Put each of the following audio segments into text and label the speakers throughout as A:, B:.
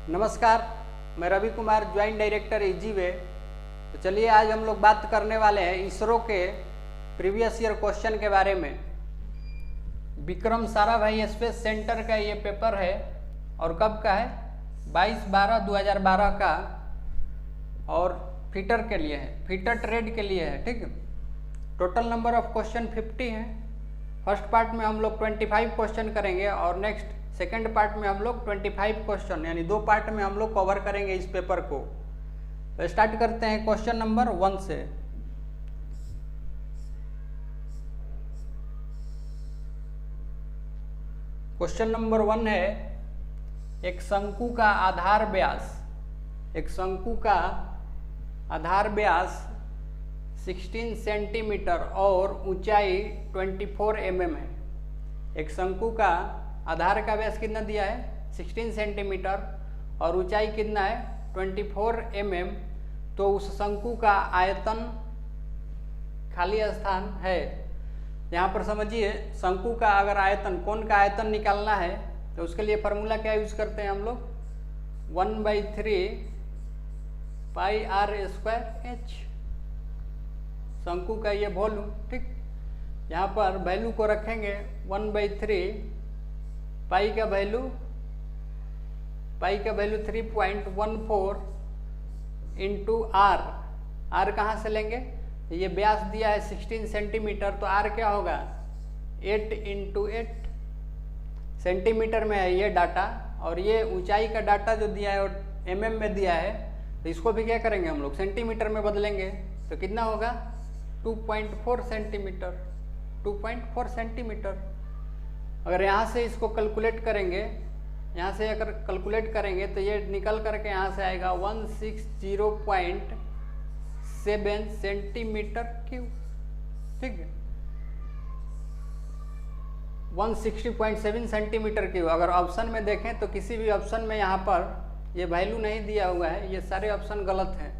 A: नमस्कार, मैं Ravi Kumar, joint director इजीवे। तो चलिए आज हम लोग बात करने वाले हैं इसरो के प्रीवियस ईयर क्वेश्चन के बारे में। विक्रम साराभाई स्पेस सेंटर का ये पेपर है और कब का है? 22/12/2012 का, और फीटर के लिए है, फीटर ट्रेड के लिए है। ठीक है, टोटल नंबर ऑफ क्वेश्चन 50 है। फर्स्ट पार्ट में हम लोग 25 क्वेश्चन करेंगे और नेक्स्ट सेकेंड पार्ट में हम लोग 25 क्वेश्चन, यानी 2 पार्ट में हम लोग कवर करेंगे इस पेपर को। तो स्टार्ट करते हैं क्वेश्चन नंबर 1 से। क्वेश्चन नंबर 1 है, एक शंकु का आधार व्यास 16 सेंटीमीटर और ऊंचाई 24 mm है। एक शंकु का आधार का व्यास कितना दिया है? 16 सेंटीमीटर और ऊंचाई कितना है? 24 mm। तो उस शंकु का आयतन, खाली स्थान है। यहाँ पर समझिए, शंकु का अगर आयतन, कोण का आयतन निकालना है तो उसके लिए फॉर्मूला क्या यूज करते हैं हम लोग? 1/3 πr²h, शंकु का ये वॉल्यूम। ठीक, यहाँ पर वैल्यू को रखेंगे 1/3, पाई का वैल्यू 3.14 इंटू आर कहाँ से लेंगे? ये व्यास दिया है 16 सेंटीमीटर, तो आर क्या होगा? 8 × 8 सेंटीमीटर में है ये डाटा, और ये ऊंचाई का डाटा जो दिया है और mm में दिया है, तो इसको भी क्या करेंगे हम लोग? सेंटीमीटर में बदलेंगे। तो कितना होगा? 2.4 सेंटीमीटर। 2.4 सेंटीमीटर। अगर यहाँ से इसको कैलकुलेट करेंगे, यहाँ से अगर कैलकुलेट करेंगे तो ये निकल करके यहाँ से आएगा 160.7 सेंटीमीटर क्यूब। ठीक है, 160.7 सेंटीमीटर क्यूब। अगर ऑप्शन में देखें तो किसी भी ऑप्शन में यहाँ पर ये वैल्यू नहीं दिया हुआ है, ये सारे ऑप्शन गलत हैं।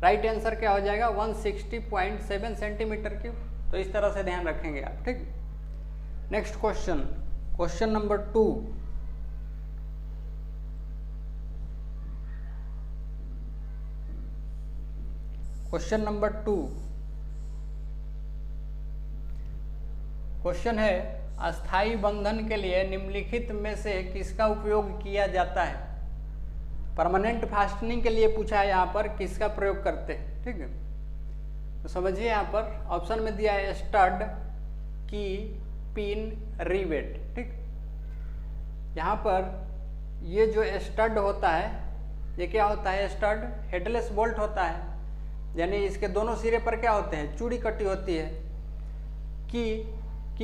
A: राइट आंसर क्या हो जाएगा? 160.7 सेंटीमीटर क्यूब। तो इस तरह से ध्यान रखेंगे आप। ठीक, next question, question number 2। Question number 2 question है, अस्थाई बंधन के लिए निम्नलिखित में से किसका उपयोग किया जाता है? परमानेंट फास्टनिंग के लिए पूछा है, यहाँ पर किसका प्रयोग करते हैं। ठीक है, तो समझिए, यहाँ पर ऑप्शन में दिया है स्टड, की, पिन, रिवेट। ठीक, यहाँ पर ये जो स्टड होता है, ये क्या होता है? स्टड हेडलेस बोल्ट होता है, यानी इसके दोनों सिरे पर क्या होते हैं? चूड़ी कटी होती है।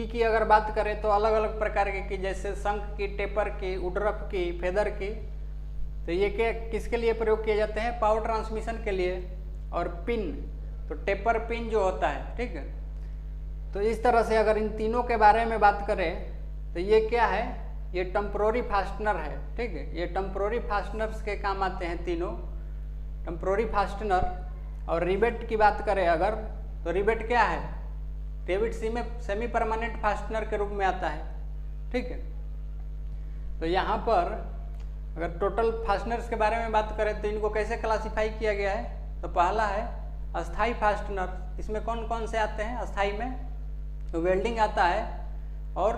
A: की अगर बात करें तो अलग अलग प्रकार की, जैसे शंख की, टेपर की, उडरफ की, फेदर की। तो ये क्या, किसके लिए प्रयोग किए जाते हैं? पावर ट्रांसमिशन के लिए। और पिन, तो टेपर पिन जो होता है। ठीक है, तो इस तरह से अगर इन तीनों के बारे में बात करें तो ये क्या है? ये टेम्पोररी फास्टनर है। ठीक है, ये टेम्पोररी फास्टनर्स के काम आते हैं तीनों, टेम्पोररी फास्टनर। और रिवेट की बात करें अगर, तो रिवेट क्या है? रिवेट सेमी परमानेंट फास्टनर के रूप में आता है। ठीक है, तो यहाँ पर अगर टोटल फास्टनर्स के बारे में बात करें तो इनको कैसे क्लासिफाई किया गया है? तो पहला है अस्थाई फास्टनर। इसमें कौन कौन से आते हैं अस्थाई में? तो वेल्डिंग आता है और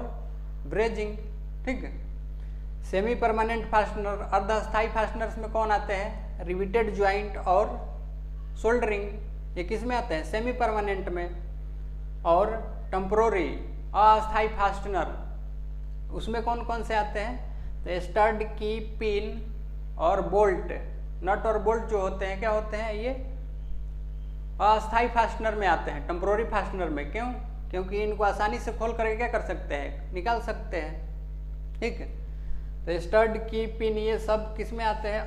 A: ब्रेजिंग। ठीक है, सेमी परमानेंट फास्टनर, अर्ध अस्थाई फास्टनर्स में कौन आते हैं? रिविटेड ज्वाइंट और सोल्डरिंग। ये किस में आते हैं? सेमी परमानेंट में। और टेम्पोररी अस्थाई फास्टनर, उसमें कौन कौन से आते हैं? तो स्टड, की, पिन और बोल्ट, नट और बोल्ट जो होते हैं, क्या होते हैं? ये अस्थाई फास्टनर में आते हैं, टेम्पोररी फास्टनर में। क्यों? क्योंकि इनको आसानी से खोल करके क्या कर सकते हैं? निकाल सकते हैं। ठीक है, तो स्टड, की, पिन ये सब किस में आते हैं?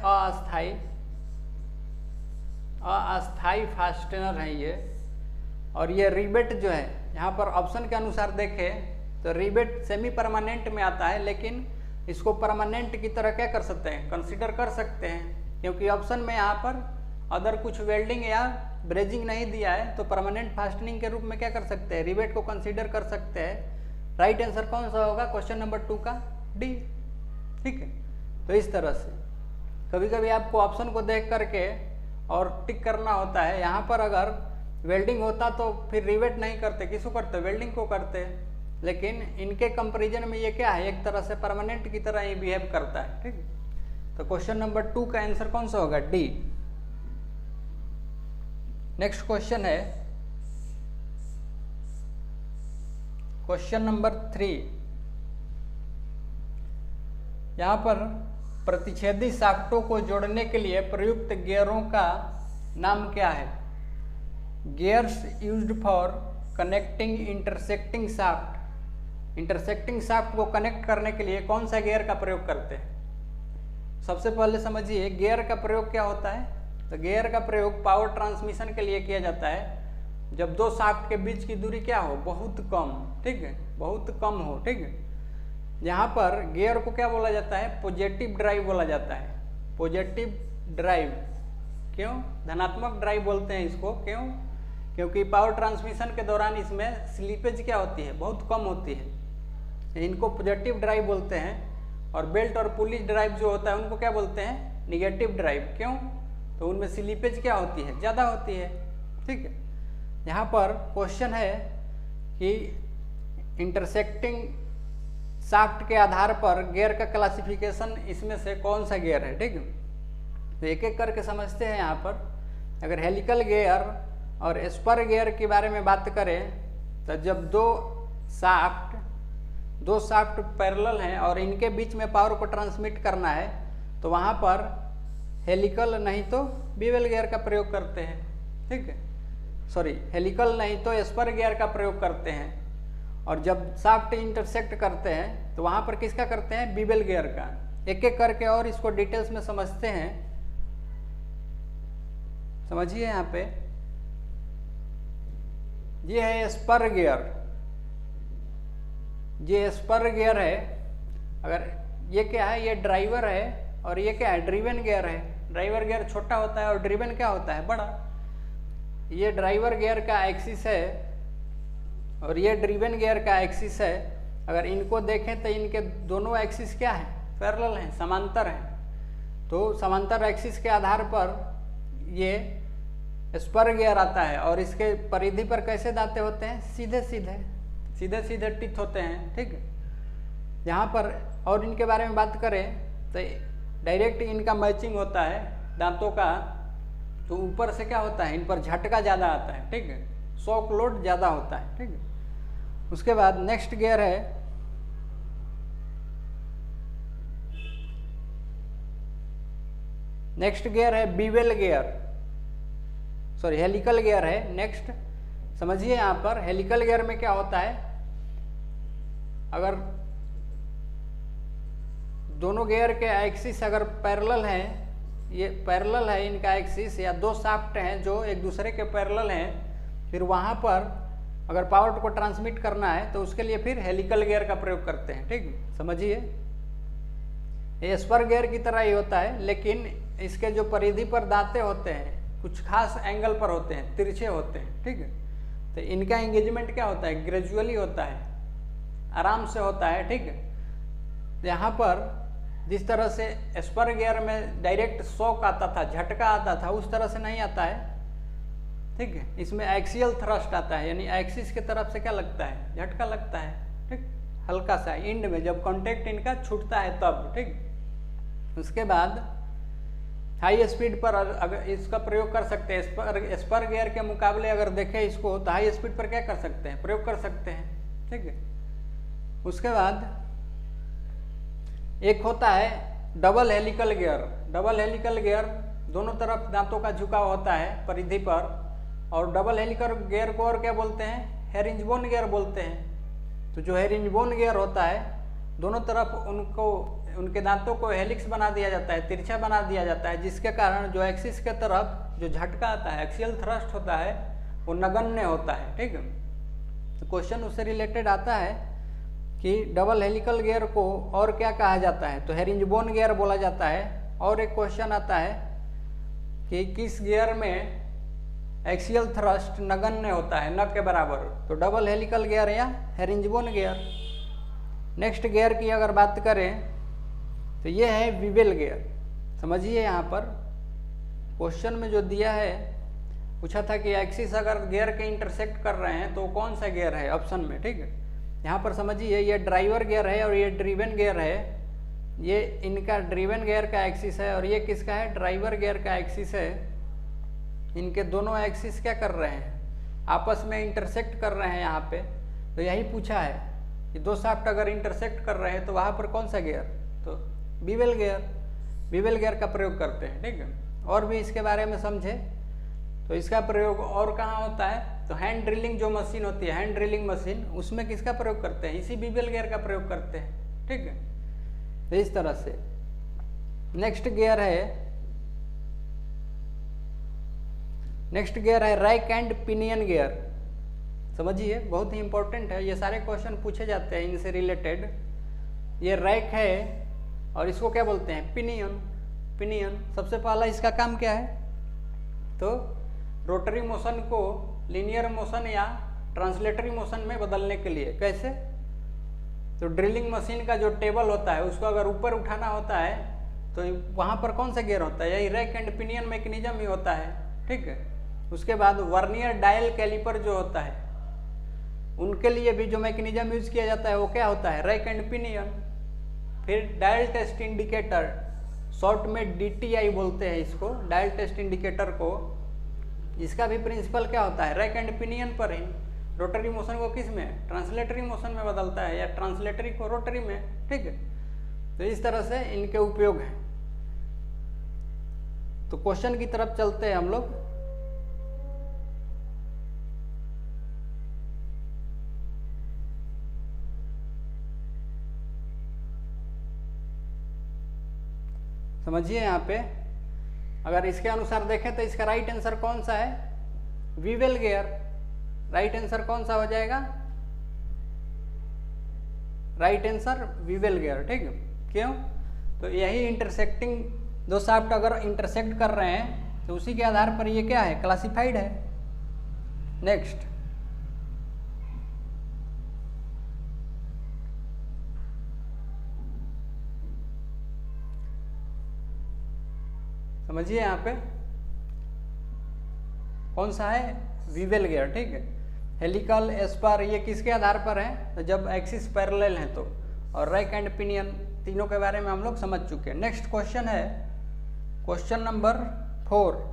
A: अस्थाई फास्टनर है ये। और ये रिवेट जो है, यहाँ पर ऑप्शन के अनुसार देखें तो रिवेट सेमी परमानेंट में आता है, लेकिन इसको परमानेंट की तरह क्या कर सकते हैं? कंसीडर कर सकते हैं, क्योंकि ऑप्शन में यहाँ पर अदर कुछ वेल्डिंग या ब्रेजिंग नहीं दिया है, तो परमानेंट फास्टनिंग के रूप में क्या कर सकते हैं? रिवेट को कंसीडर कर सकते हैं। राइट आंसर कौन सा होगा क्वेश्चन नंबर 2 का? डी। ठीक है, तो इस तरह से कभी कभी आपको ऑप्शन को देख करके और टिक करना होता है। यहाँ पर अगर वेल्डिंग होता तो फिर रिवेट नहीं करते, किसको करते, वेल्डिंग को करते। लेकिन इनके कंपैरिजन में ये क्या है, एक तरह से परमानेंट की तरह ही बिहेव करता है। ठीक, तो क्वेश्चन नंबर 2 का आंसर कौन सा होगा, डी। नेक्स्ट क्वेश्चन है क्वेश्चन नंबर 3। यहाँ पर प्रतिच्छेदी शाफ्टों को जोड़ने के लिए प्रयुक्त गियरों का नाम क्या है। Gears used for connecting intersecting shaft. Intersecting shaft को कनेक्ट करने के लिए कौन सा गियर का प्रयोग करते हैं। सबसे पहले समझिए गियर का प्रयोग क्या होता है। तो गियर का प्रयोग पावर ट्रांसमिशन के लिए किया जाता है जब दो शाफ्ट के बीच की दूरी क्या हो, बहुत कम। ठीक है, बहुत कम हो। ठीक है, यहाँ पर गियर को क्या बोला जाता है, पॉजिटिव ड्राइव बोला जाता है। पॉजिटिव ड्राइव क्यों, धनात्मक ड्राइव बोलते हैं इसको, क्यों, क्योंकि पावर ट्रांसमिशन के दौरान इसमें स्लीपेज क्या होती है, बहुत कम होती है। इनको पॉजिटिव ड्राइव बोलते हैं। और बेल्ट और पुलिस ड्राइव जो होता है उनको क्या बोलते हैं, निगेटिव ड्राइव। क्यों, तो उनमें स्लीपेज क्या होती है, ज़्यादा होती है। ठीक है, यहाँ पर क्वेश्चन है कि इंटरसेक्टिंग शाफ्ट के आधार पर गियर का क्लासिफिकेशन इसमें से कौन सा गियर है। ठीक है, तो एक एक करके समझते हैं। यहाँ पर अगर हेलिकल गियर और स्पर गियर के बारे में बात करें तो जब दो शाफ्ट पैरेलल हैं और इनके बीच में पावर को ट्रांसमिट करना है तो वहाँ पर हेलिकल नहीं तो बीवेल गियर का प्रयोग करते हैं। ठीक है, सॉरी, हेलिकल नहीं तो स्पर गियर का प्रयोग करते हैं। और जब शाफ्ट इंटरसेक्ट करते हैं तो वहाँ पर किसका करते हैं, बीवेल गियर का। एक एक करके और इसको डिटेल्स में समझते हैं। समझिए यहाँ पे ये है स्पर गियर, ये स्पर गियर है। अगर ये क्या है, ये ड्राइवर है और ये क्या है, ड्रिवन गियर है। ड्राइवर गियर छोटा होता है और ड्रिवन क्या होता है, बड़ा। ये ड्राइवर गियर का एक्सिस है और ये ड्रिवन गियर का एक्सिस है। अगर इनको देखें तो इनके दोनों एक्सिस क्या है, पैरेलल हैं, समांतर हैं। तो समांतर एक्सिस के आधार पर ये स्पर गियर आता है और इसके परिधि पर कैसे दांते होते हैं, सीधे सीधे टिथ होते हैं। ठीक है, यहाँ पर और इनके बारे में बात करें तो डायरेक्ट इनका मैचिंग होता है दांतों का। तो ऊपर से क्या होता है, इन पर झटका ज़्यादा आता है। ठीक है, शॉक लोड ज़्यादा होता है। ठीक है, उसके बाद नेक्स्ट गियर है bevel gear, sorry helical gear है। नेक्स्ट समझिए, यहाँ पर हेलिकल गियर में क्या होता है, अगर दोनों गियर के एक्सिस अगर पैरेलल हैं, ये पैरेलल है इनका एक्सिस, या दो शाफ्ट हैं जो एक दूसरे के पैरेलल हैं, फिर वहाँ पर अगर पावर को ट्रांसमिट करना है तो उसके लिए फिर हेलिकल गियर का प्रयोग करते हैं। ठीक, समझिए ये स्पर गियर की तरह ही होता है, लेकिन इसके जो परिधि पर दांते होते हैं कुछ खास एंगल पर होते हैं, तिरछे होते हैं। ठीक है, तो इनका एंगेजमेंट क्या होता है, ग्रेजुअली होता है, आराम से होता है। ठीक है, यहाँ पर जिस तरह से स्पर गियर में डायरेक्ट शॉक आता था, झटका आता था, उस तरह से नहीं आता है। ठीक है, इसमें एक्सियल थ्रस्ट आता है, यानी एक्सिस की तरफ से क्या लगता है, झटका लगता है। ठीक, हल्का सा एंड में जब कांटेक्ट इनका छूटता है तब। ठीक, उसके बाद हाई स्पीड पर अगर इसका प्रयोग कर सकते हैं। स्पर गियर के मुकाबले अगर देखें इसको तो हाई स्पीड पर क्या कर सकते हैं, प्रयोग कर सकते हैं। ठीक है, उसके बाद एक होता है double helical gear. Double helical gear दोनों तरफ दांतों का झुकाव होता है परिधि पर, और डबल हेलिकल गियर को और क्या बोलते हैं, हेरिंजबोन गियर बोलते हैं। तो जो हेरिंजबोन गियर होता है दोनों तरफ उनके दांतों को हेलिक्स बना दिया जाता है, तिरछा बना दिया जाता है, जिसके कारण जो एक्सिस के तरफ जो झटका आता है, एक्सियल थ्रस्ट होता है, वो नगण्य होता है। ठीक है, तो क्वेश्चन उससे रिलेटेड आता है कि डबल हेलिकल गियर को और क्या कहा जाता है, तो हेरिंजबोन गियर बोला जाता है। और एक क्वेश्चन आता है कि किस गियर में एक्सियल थ्रस्ट नगण्य होता है, न के बराबर, तो डबल हेलिकल गियर या हेरिंजबोन गियर। नेक्स्ट गियर की अगर बात करें तो ये है बीवेल गियर। समझिए यहाँ पर क्वेश्चन में जो दिया है, पूछा था कि एक्सिस अगर गियर के इंटरसेक्ट कर रहे हैं तो कौन सा गियर है ऑप्शन में, ठीक है। यहाँ पर समझिए ये ड्राइवर गियर है और ये ड्रिवन गियर है, ये इनका ड्रिवन गियर का एक्सिस है और ये किसका है, ड्राइवर गियर का एक्सिस है। इनके दोनों एक्सिस क्या कर रहे हैं, आपस में इंटरसेक्ट कर रहे हैं यहाँ पे। तो यही पूछा है कि दो शाफ्ट अगर इंटरसेक्ट कर रहे हैं तो वहाँ पर कौन सा गियर, तो बीवेल गियर का प्रयोग करते हैं, ठीक है। और भी इसके बारे में समझे तो इसका प्रयोग और कहाँ होता है, तो हैंड ड्रिलिंग जो मशीन होती है, हैंड ड्रिलिंग मशीन, उसमें किसका प्रयोग करते हैं, इसी बीवेल गियर का प्रयोग करते हैं, ठीक है। तो इस तरह से नेक्स्ट गियर है रैक एंड पिनियन गियर। समझिए बहुत ही इंपॉर्टेंट है, ये सारे क्वेश्चन पूछे जाते हैं इनसे रिलेटेड। ये रैक है और इसको क्या बोलते हैं, पिनियन। सबसे पहला इसका काम क्या है, तो रोटरी मोशन को लीनियर मोशन या ट्रांसलेटरी मोशन में बदलने के लिए। कैसे, तो ड्रिलिंग मशीन का जो टेबल होता है उसको अगर ऊपर उठाना होता है तो वहाँ पर कौन सा गियर होता है, यही रैक एंड पिनियन मैकेनिज्म ही होता है, ठीक है। उसके बाद वर्नियर डायल कैलिपर जो होता है, उनके लिए भी जो मैकेनिज्म यूज किया जाता है वो क्या होता है, रैक एंड पिनियन। फिर डायल टेस्ट इंडिकेटर, शॉर्ट में DTI बोलते हैं इसको, डायल टेस्ट इंडिकेटर को, इसका भी प्रिंसिपल क्या होता है, रैक एंड पिनियन पर ही रोटरी मोशन को किस में, ट्रांसलेटरी मोशन में बदलता है, या ट्रांसलेटरी को रोटरी में, ठीक है। तो इस तरह से इनके उपयोग हैं। तो क्वेश्चन की तरफ चलते हैं हम लोग। समझिए यहाँ पे अगर इसके अनुसार देखें तो इसका राइट आंसर कौन सा है, वीवेल गियर। राइट आंसर कौन सा हो जाएगा, राइट आंसर वीवेल गियर, ठीक है। क्यों, तो यही इंटरसेक्टिंग दो शाफ्ट अगर इंटरसेक्ट कर रहे हैं तो उसी के आधार पर ये क्या है, क्लासिफाइड है। नेक्स्ट, समझिए यहाँ पे कौन सा है, वीवेल गियर, ठीक है। हेलिकल, एस्पर, ये किसके आधार पर है, तो जब एक्सिस पैरेलल है तो, और रैक एंड पिनियन, तीनों के बारे में हम लोग समझ चुके हैं। नेक्स्ट क्वेश्चन है क्वेश्चन नंबर 4।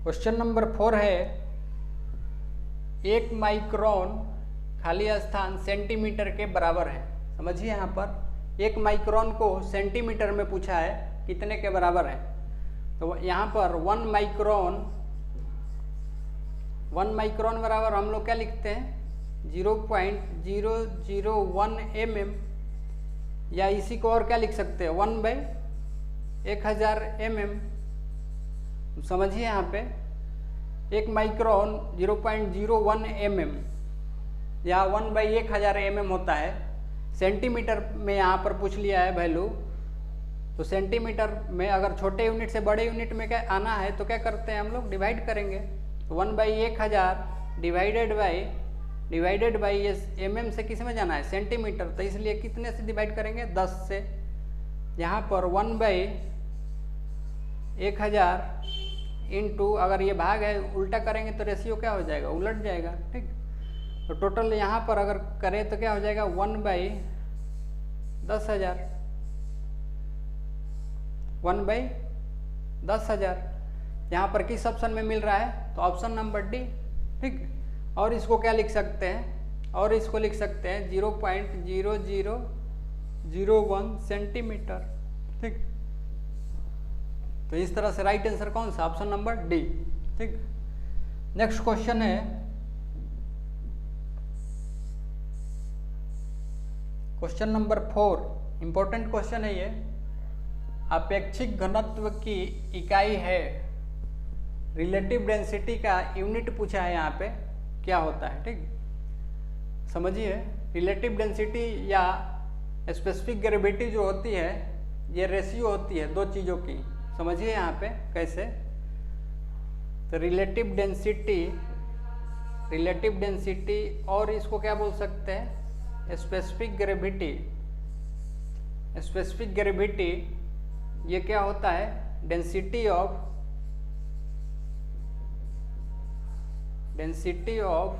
A: क्वेश्चन नंबर 4 है 1 माइक्रोन खाली स्थान सेंटीमीटर के बराबर है। समझिए यहाँ पर 1 माइक्रोन को सेंटीमीटर में पूछा है, कितने के बराबर है। तो यहाँ पर 1 माइक्रोन बराबर हम लोग क्या लिखते हैं, 0.001 mm, या इसी को और क्या लिख सकते हैं, 1/1000 mm। समझिए यहाँ पे 1 माइक्रोन 0.01 mm या 1/1000 mm होता है। सेंटीमीटर में यहाँ पर पूछ लिया है वैल्यू, तो सेंटीमीटर में अगर छोटे यूनिट से बड़े यूनिट में क्या आना है तो क्या करते हैं हम लोग, डिवाइड करेंगे। तो 1/1000 डिवाइडेड बाई ये mm से किस में जाना है, सेंटीमीटर, तो इसलिए कितने से डिवाइड करेंगे, 10 से। यहाँ पर 1/1000 इंटू, अगर ये भाग है उल्टा करेंगे तो रेशियो क्या हो जाएगा, उलट जाएगा, ठीक। तो टोटल यहाँ पर अगर करें तो क्या हो जाएगा, 1/10,000, 1/10,000। यहाँ पर किस ऑप्शन में मिल रहा है, तो ऑप्शन नंबर डी, ठीक। और इसको क्या लिख सकते हैं, और इसको लिख सकते हैं 0.0001 सेंटीमीटर, ठीक। तो इस तरह से राइट आंसर कौन सा, ऑप्शन नंबर डी, ठीक। नेक्स्ट क्वेश्चन है क्वेश्चन नंबर 4, इंपॉर्टेंट क्वेश्चन है ये। अपेक्षिक घनत्व की इकाई है रिलेटिव डेंसिटी का यूनिट पूछा है यहाँ पे क्या होता है, ठीक। समझिए, रिलेटिव डेंसिटी या स्पेसिफिक ग्रेविटी जो होती है ये रेशियो होती है दो चीज़ों की। समझिए यहाँ पे कैसे, तो रिलेटिव डेंसिटी और इसको क्या बोल सकते हैं, स्पेसिफिक ग्रेविटी। स्पेसिफिक ग्रेविटी ये क्या होता है, डेंसिटी ऑफ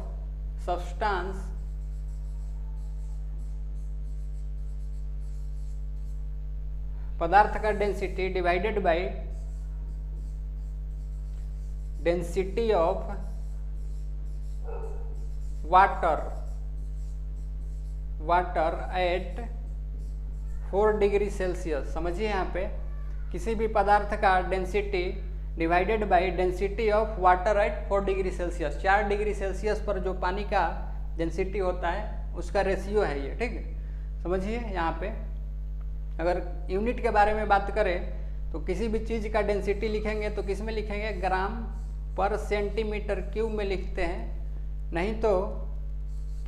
A: सब्सटेंस पदार्थ का density divided by density of water at 4 degree Celsius. समझिए यहाँ पे किसी भी पदार्थ का density divided by density of water at 4 degree Celsius. 4 degree Celsius पर जो पानी का डेंसिटी होता है उसका रेशियो है ये, ठीक है। समझिए यहाँ पे अगर यूनिट के बारे में बात करें तो किसी भी चीज़ का डेंसिटी लिखेंगे तो किस में लिखेंगे, ग्राम पर सेंटीमीटर क्यूब में लिखते हैं, नहीं तो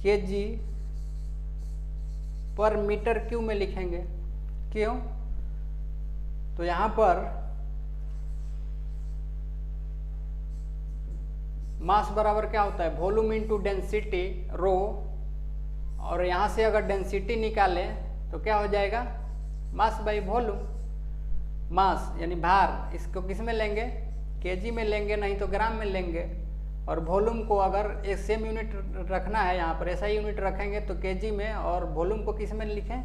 A: केजी पर मीटर क्यूब में लिखेंगे। क्यों, तो यहाँ पर मास बराबर क्या होता है, वॉल्यूम इनटू डेंसिटी रो, और यहाँ से अगर डेंसिटी निकालें तो क्या हो जाएगा, मास बाई वॉल्यूम। मास यानी भार, इसको किस में लेंगे, केजी में लेंगे, नहीं तो ग्राम में लेंगे। और वॉल्यूम को अगर एक सेम यूनिट रखना है, यहाँ पर ऐसा यूनिट रखेंगे तो केजी में, और वॉल्यूम को किस में लिखें,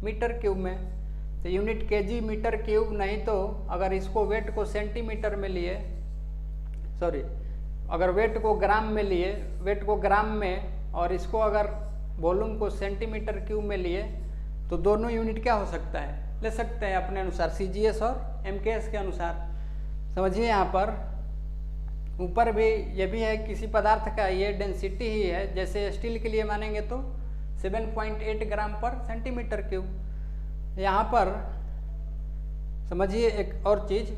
A: मीटर क्यूब में। तो यूनिट केजी मीटर क्यूब, नहीं तो अगर इसको वेट को सेंटीमीटर में लिए, सॉरी अगर वेट को ग्राम में लिए, वेट को ग्राम में, और इसको अगर वॉल्यूम को सेंटीमीटर क्यूब में लिए, तो दोनों यूनिट क्या हो सकता है, ले सकते हैं अपने अनुसार, सीजीएस और एमकेएस के अनुसार। समझिए यहाँ पर ऊपर भी ये भी है, किसी पदार्थ का ये डेंसिटी ही है, जैसे स्टील के लिए मानेंगे तो 7.8 ग्राम पर सेंटीमीटर क्यूब। यहाँ पर समझिए एक और चीज,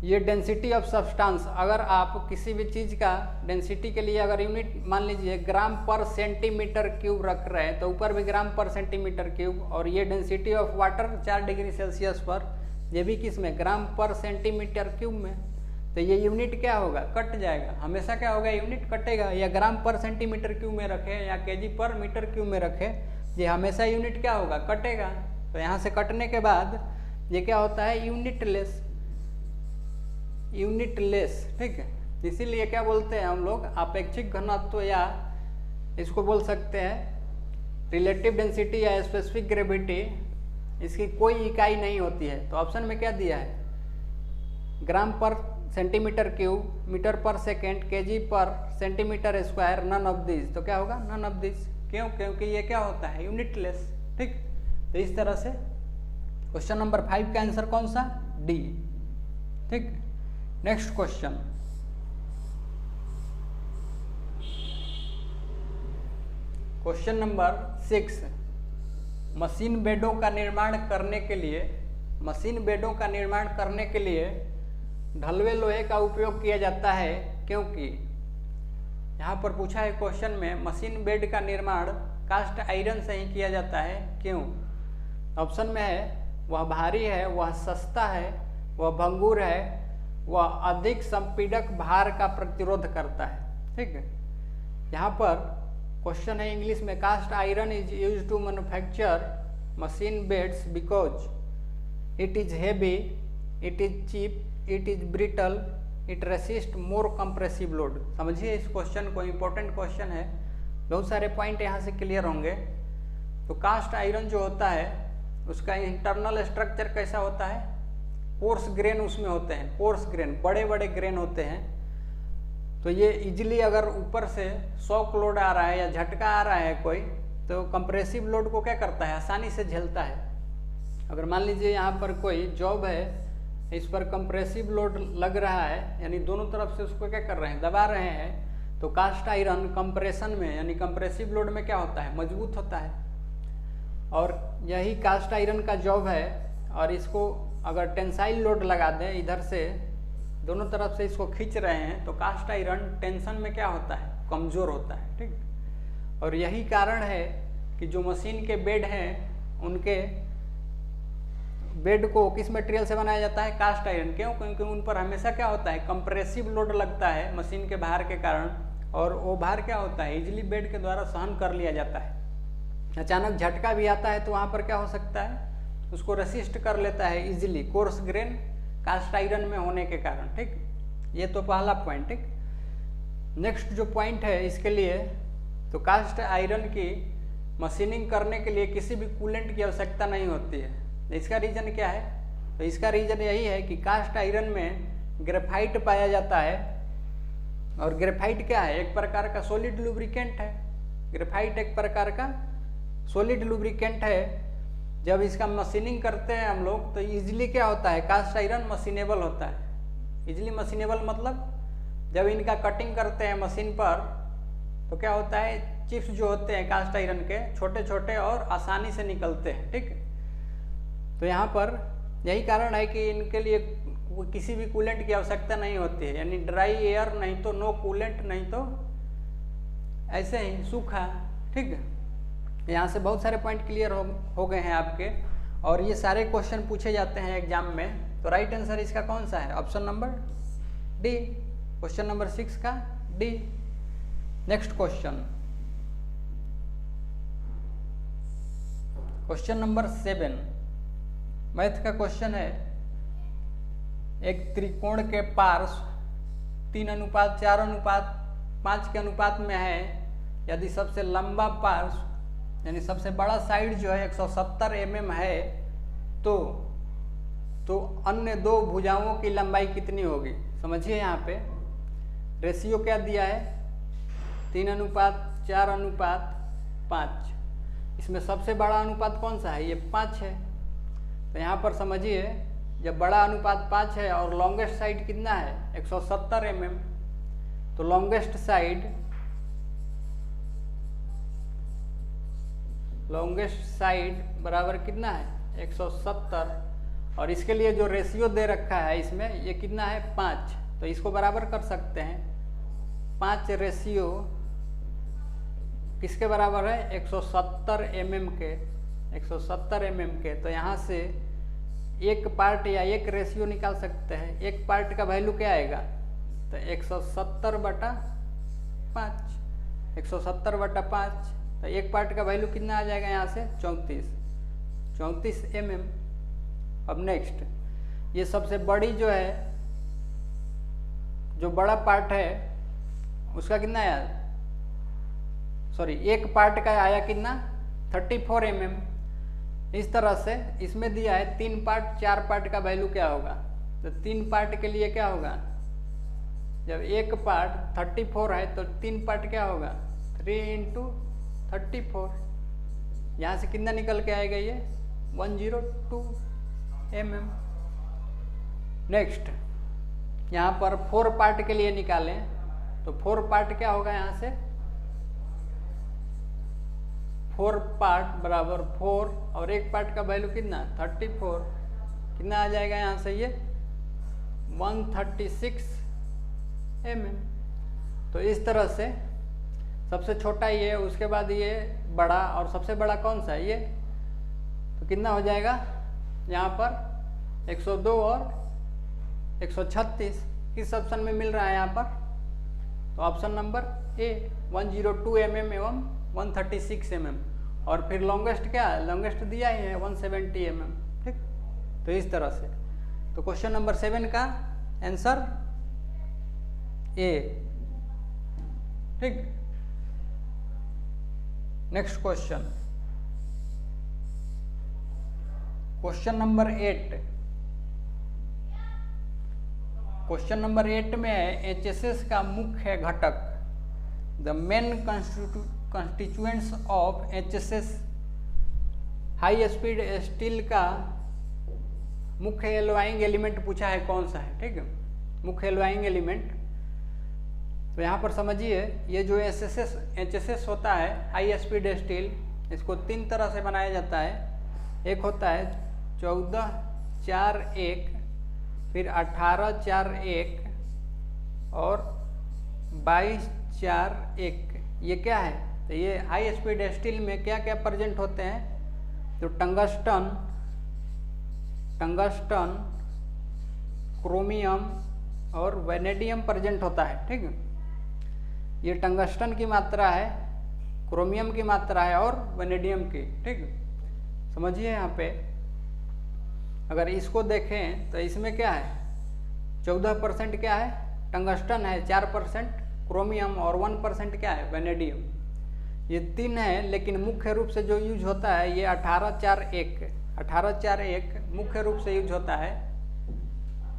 A: ये डेंसिटी ऑफ सब्सटेंस, अगर आप किसी भी चीज़ का डेंसिटी के लिए अगर यूनिट मान लीजिए ग्राम पर सेंटीमीटर क्यूब रख रहे हैं, तो ऊपर भी ग्राम पर सेंटीमीटर क्यूब, और ये density of water 4 degree Celsius पर, ये भी किस में, ग्राम पर सेंटीमीटर क्यूब में। तो ये यूनिट क्या होगा, कट जाएगा। हमेशा क्या होगा, यूनिट कटेगा, या ग्राम पर सेंटीमीटर क्यूब में रखे या केजी पर मीटर क्यूब में रखे, ये हमेशा यूनिट क्या होगा, कटेगा। तो यहाँ से कटने के बाद ये क्या होता है, यूनिटलेस, ठीक है। इसीलिए क्या बोलते हैं हम लोग, अपेक्षिक घनत्व, या इसको बोल सकते हैं रिलेटिव डेंसिटी या स्पेसिफिक ग्रेविटी, इसकी कोई इकाई नहीं होती है। तो ऑप्शन में क्या दिया है, ग्राम पर सेंटीमीटर क्यूब, मीटर पर सेकेंड, केजी पर centimetre square, none of this. तो क्या होगा, नन ऑफ दिस। क्यों, क्योंकि ये क्या होता है, यूनिटलेस, ठीक। तो इस तरह से क्वेश्चन नंबर 5 का आंसर कौन सा, डी, ठीक। Next question, question number 6, machine बेडों का निर्माण करने के लिए ढलवे लोहे का उपयोग किया जाता है, क्योंकि यहाँ पर पूछा है क्वेश्चन में, मशीन बेड का निर्माण कास्ट आयरन से ही किया जाता है, क्यों। ऑप्शन में है, वह भारी है, वह सस्ता है, वह भंगुर है, वह अधिक संपीड़क भार का प्रतिरोध करता है, ठीक है। यहाँ पर क्वेश्चन है इंग्लिश में, cast iron is used to manufacture machine beds because it is heavy, it is cheap, it is brittle, it resist more compressive load. समझिए इस क्वेश्चन को, इंपॉर्टेंट क्वेश्चन है, बहुत सारे पॉइंट यहाँ से क्लियर होंगे। तो कास्ट आयरन जो होता है उसका इंटरनल स्ट्रक्चर कैसा होता है, पोर्स ग्रेन उसमें होते हैं, पोर्स ग्रेन, बड़े बड़े ग्रेन होते हैं। तो ये इजीली अगर ऊपर से शॉक लोड आ रहा है या झटका आ रहा है कोई, तो कंप्रेसिव लोड को क्या करता है, आसानी से झेलता है। अगर मान लीजिए यहाँ पर कोई जॉब है, इस पर कंप्रेसिव लोड लग रहा है, यानी दोनों तरफ से उसको क्या कर रहे हैं, दबा रहे हैं, तो कास्ट आयरन कंप्रेशन में यानी कंप्रेसिव लोड में क्या होता है, मजबूत होता है। और यही कास्ट आयरन का जॉब है। और इसको अगर टेंसाइल लोड लगा दें, इधर से दोनों तरफ से इसको खींच रहे हैं, तो कास्ट आयरन टेंशन में क्या होता है, कमज़ोर होता है। ठीक, और यही कारण है कि जो मशीन के बेड हैं उनके बेड को किस मटेरियल से बनाया जाता है, कास्ट आयरन। क्यों? क्योंकि उन पर हमेशा क्या होता है, कंप्रेसिव लोड लगता है मशीन के भार के कारण, और वो भार क्या होता है, इजीली बेड के द्वारा सहन कर लिया जाता है। अचानक झटका भी आता है तो वहाँ पर क्या हो सकता है, उसको रेसिस्ट कर लेता है easily, coarse grain cast iron में होने के कारण। ठीक, ये तो पहला पॉइंट। ठीक, नेक्स्ट जो पॉइंट है इसके लिए, तो कास्ट आयरन की मशीनिंग करने के लिए किसी भी कूलेंट की आवश्यकता नहीं होती है। इसका रीजन क्या है? तो इसका रीजन यही है कि कास्ट आयरन में ग्रेफाइट पाया जाता है, और ग्रेफाइट क्या है, एक प्रकार का सॉलिड लुब्रिकेंट है। ग्रेफाइट एक प्रकार का सॉलिड लुब्रिकेंट है। जब इसका मशीनिंग करते हैं हम लोग तो इजीली क्या होता है, कास्ट आयरन मशीनेबल होता है। इजीली मशीनेबल मतलब जब इनका कटिंग करते हैं मशीन पर तो क्या होता है, चिप्स जो होते हैं कास्ट आयरन के छोटे छोटे और आसानी से निकलते हैं। ठीक, तो यहाँ पर यही कारण है कि इनके लिए किसी भी कूलेंट की आवश्यकता नहीं होती है, यानी ड्राई एयर नहीं तो नो कूलेंट, नहीं तो ऐसे ही सूखा। ठीक, यहाँ से बहुत सारे पॉइंट क्लियर हो गए हैं आपके, और ये सारे क्वेश्चन पूछे जाते हैं एग्जाम में। तो राइट आंसर इसका कौन सा है, option number D, question number 6 का D. Next question, question number 7 math का क्वेश्चन है। एक त्रिकोण के पार्श्व 3:4:5 के अनुपात में है। यदि सबसे लंबा पार्श्व यानी सबसे बड़ा साइड जो है 170 mm है, तो अन्य दो भुजाओं की लंबाई कितनी होगी? समझिए यहाँ पे रेशियो क्या दिया है, 3:4:5। इसमें सबसे बड़ा अनुपात कौन सा है, ये 5 है। तो यहाँ पर समझिए जब बड़ा अनुपात 5 है और लॉन्गेस्ट साइड कितना है 170 mm, तो लॉन्गेस्ट साइड बराबर कितना है 170, और इसके लिए जो रेशियो दे रखा है इसमें ये कितना है 5, तो इसको बराबर कर सकते हैं। 5 रेशियो किसके बराबर है, 170 mm के, 170 mm के। तो यहाँ से एक पार्ट या एक रेशियो निकाल सकते हैं। एक पार्ट का वैल्यू क्या आएगा, तो 170/5, 170/5, तो एक पार्ट का वैल्यू कितना आ जाएगा यहाँ से 34 mm। अब नेक्स्ट, ये सबसे बड़ी जो है, जो बड़ा पार्ट है उसका कितना आया, सॉरी एक पार्ट का आया कितना 34 mm। इस तरह से इसमें दिया है 3 पार्ट, 4 पार्ट का वैल्यू क्या होगा, तो 3 पार्ट के लिए क्या होगा, जब एक पार्ट 34 है तो 3 पार्ट क्या होगा 3 × 34, यहाँ से कितना निकल के आएगा ये 102 mm। नेक्स्ट यहाँ पर 4 पार्ट के लिए निकालें तो 4 पार्ट क्या होगा, यहाँ से 4 पार्ट बराबर 4 और एक पार्ट का वैल्यू कितना 34, कितना आ जाएगा यहाँ से ये 136 mm। तो इस तरह से सबसे छोटा ये, उसके बाद ये बड़ा, और सबसे बड़ा कौन सा है ये, तो कितना हो जाएगा यहाँ पर 102 और 136, किस ऑप्शन में मिल रहा है यहाँ पर, तो ऑप्शन नंबर ए 102 mm एवं 136 mm। और फिर लॉन्गेस्ट क्या है, लॉन्गेस्ट दिया ही है 170 mm। ठीक, तो इस तरह से तो क्वेश्चन नंबर 7 का आंसर ए। ठीक, next question, question number 8। Question number 8 में है HSS का मुख्य घटक, the main constituents of HSS high speed steel का मुख्य एलॉइंग एलिमेंट पूछा है कौन सा है। ठीक है, मुख्य एलॉइंग एलिमेंट, तो यहाँ पर समझिए ये जो HSS होता है हाई स्पीड स्टील, इसको 3 तरह से बनाया जाता है। एक होता है 14-4-1, फिर 18-4-1 और 22-4-1। ये क्या है? तो ये हाई स्पीड स्टील में क्या क्या प्रेजेंट होते हैं? तो टंगस्टन, क्रोमियम और वेनेडियम प्रेजेंट होता है। ठीक है, ये टंगस्टन की मात्रा है, क्रोमियम की मात्रा है और वेनेडियम की। ठीक है, समझिए यहाँ पे अगर इसको देखें तो इसमें क्या है? 14% क्या है? टंगस्टन है, 4% क्रोमियम और 1% क्या है? वेनेडियम। ये 3 है, लेकिन मुख्य रूप से जो यूज होता है ये 18-4-1 मुख्य रूप से यूज होता है।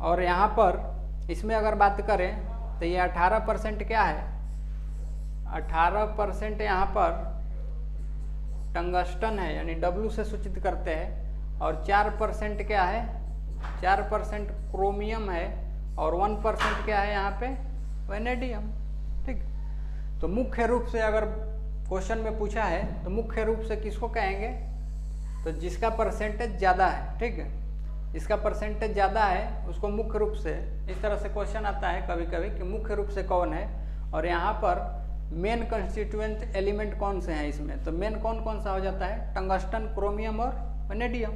A: और यहाँ पर इसमें अगर बात करें तो ये 18% क्या है? 18% यहाँ पर टंगस्टन है, यानी W से सूचित करते हैं। और 4% क्या है? 4% क्रोमियम है और 1% क्या है यहाँ पे? वेनेडियम। ठीक, तो मुख्य रूप से अगर क्वेश्चन में पूछा है तो मुख्य रूप से किसको कहेंगे? तो जिसका परसेंटेज ज़्यादा है। ठीक है, जिसका परसेंटेज ज़्यादा है उसको मुख्य रूप से, इस तरह से क्वेश्चन आता है कभी कभी कि मुख्य रूप से कौन है। और यहाँ पर मेन कंस्टिट्यूएंट एलिमेंट कौन से हैं इसमें? तो मेन कौन कौन सा हो जाता है? टंगस्टन, क्रोमियम और वेनेडियम।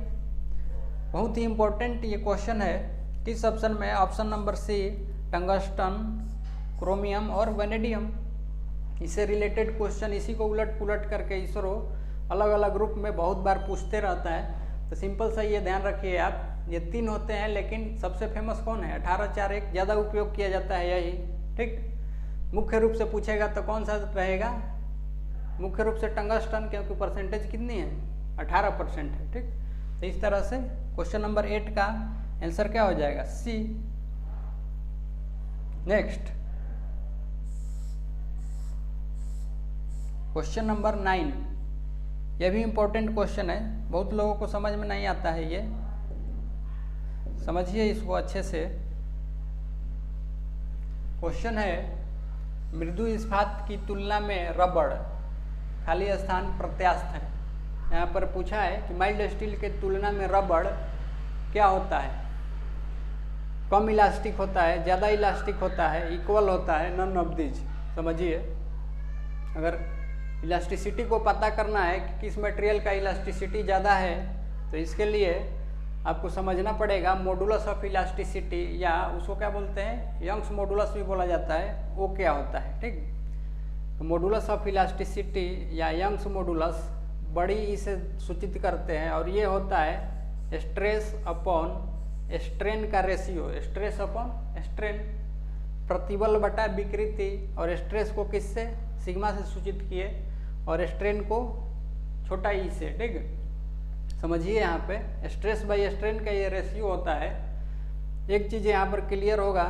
A: बहुत ही इंपॉर्टेंट ये क्वेश्चन है। किस ऑप्शन में? Option number C, tungsten, chromium और वेनेडियम। इससे रिलेटेड क्वेश्चन इसी को उलट पुलट करके इसरो अलग अलग ग्रुप में बहुत बार पूछते रहता है। तो सिंपल सा ये ध्यान रखिए आप, ये 3 होते हैं, लेकिन सबसे फेमस कौन है? 18-4-1 ज़्यादा उपयोग किया जाता है यही। ठीक, मुख्य रूप से पूछेगा तो कौन सा रहेगा? मुख्य रूप से टंगस्टन, क्योंकि परसेंटेज कितनी है? 18% है। ठीक, तो इस तरह से क्वेश्चन नंबर 8 का आंसर क्या हो जाएगा? सी। नेक्स्ट क्वेश्चन नंबर 9, यह भी इंपॉर्टेंट क्वेश्चन है, बहुत लोगों को समझ में नहीं आता है। ये समझिए इसको अच्छे से। क्वेश्चन है, मृदु इस्पात की तुलना में रबड़ खाली स्थान प्रत्यास्थ है। यहाँ पर पूछा है कि माइल्ड स्टील के तुलना में रबड़ क्या होता है? कम इलास्टिक होता है, ज़्यादा इलास्टिक होता है, इक्वल होता है, नन ऑफ दीज। समझिए, अगर इलास्टिसिटी को पता करना है कि किस मटेरियल का इलास्टिसिटी ज़्यादा है, तो इसके लिए आपको समझना पड़ेगा मॉडुलस ऑफ इलास्टिसिटी, या उसको क्या बोलते हैं? यंग्स मॉडुलस भी बोला जाता है। वो क्या होता है? ठीक, तो मॉडुलस ऑफ इलास्टिसिटी या यंग्स मॉडुलस बड़ी इसे सूचित करते हैं। और ये होता है स्ट्रेस अपॉन स्ट्रेन का रेशियो, स्ट्रेस अपॉन स्ट्रेन, प्रतिबल बटा विकृति। और स्ट्रेस को किससे? सिग्मा से सूचित किए, और स्ट्रेन को छोटा ई से। ठीक है, समझिए यहाँ पे स्ट्रेस बाई स्ट्रेन का ये रेशियो होता है। एक चीज़ यहाँ पर क्लियर होगा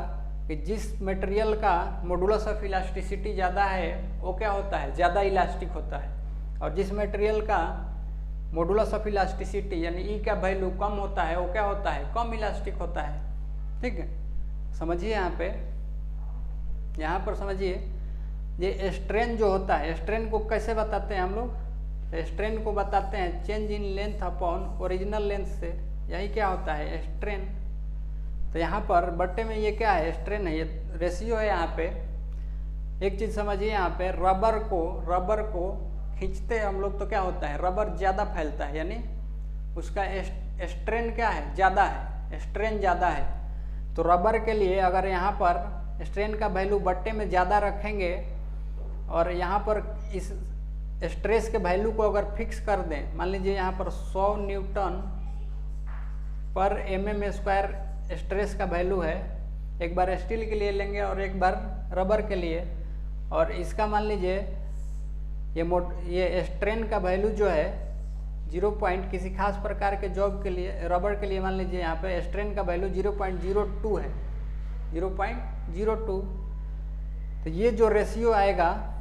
A: कि जिस मटेरियल का मॉडुलस ऑफ इलास्टिसिटी ज़्यादा है वो क्या होता है? ज़्यादा इलास्टिक होता है। और जिस मटेरियल का मॉडुलस ऑफ इलास्टिसिटी यानी ई का वैल्यू कम होता है वो क्या होता है? कम इलास्टिक होता है। ठीक है, समझिए यहाँ पर समझिए, ये स्ट्रेन जो होता है, स्ट्रेन को कैसे बताते हैं हम लोग? स्ट्रेन को बताते हैं change in length upon original length से। यही क्या होता है? स्ट्रेन। तो यहाँ पर बट्टे में ये क्या है? स्ट्रेन है, ये रेशियो है। यहाँ पे एक चीज़ समझिए, यहाँ पे रबर को खींचते हम लोग तो क्या होता है? रबर ज़्यादा फैलता है, यानी उसका स्ट्रेन क्या है? ज़्यादा है, स्ट्रेन ज़्यादा है। तो रबर के लिए अगर यहाँ पर स्ट्रेन का वैल्यू बट्टे में ज़्यादा रखेंगे और यहाँ पर इस स्ट्रेस के वैल्यू को अगर फिक्स कर दें, मान लीजिए यहाँ पर 100 न्यूटन पर mm² स्ट्रेस का वैल्यू है, एक बार स्टील के लिए लेंगे और एक बार रबर के लिए, और इसका मान लीजिए ये स्ट्रेन का वैल्यू जो है 0 किसी खास प्रकार के जॉब के लिए, रबर के लिए मान लीजिए यहाँ पे स्ट्रेन का वैल्यू 0.02 है, 0.02। तो ये जो रेशियो आएगा,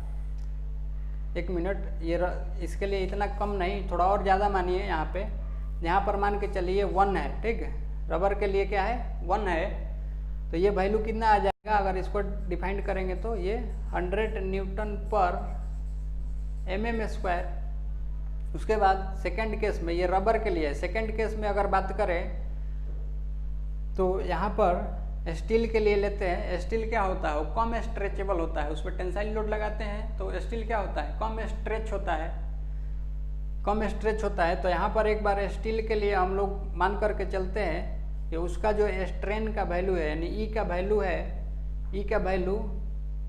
A: एक मिनट, ये इसके लिए इतना कम नहीं, थोड़ा और ज़्यादा मानिए। यहाँ पर मान के चलिए 1 है। ठीक है, रबर के लिए क्या है? 1 है। तो ये वैल्यू कितना आ जाएगा? अगर इसको डिफाइन करेंगे तो ये 100 न्यूटन पर mm²। उसके बाद सेकंड केस में, ये रबर के लिए, सेकंड केस में अगर बात करें तो यहाँ पर स्टील के लिए लेते हैं। स्टील क्या होता है, वो कम स्ट्रेचेबल होता है, उस पर टेंसाइल लोड लगाते हैं तो स्टील क्या होता है, कम स्ट्रेच होता है, कम स्ट्रेच होता है। तो यहाँ पर एक बार स्टील के लिए हम लोग मान करके चलते हैं कि उसका जो स्ट्रेन का वैल्यू है, यानी ई का वैल्यू है, ई का वैल्यू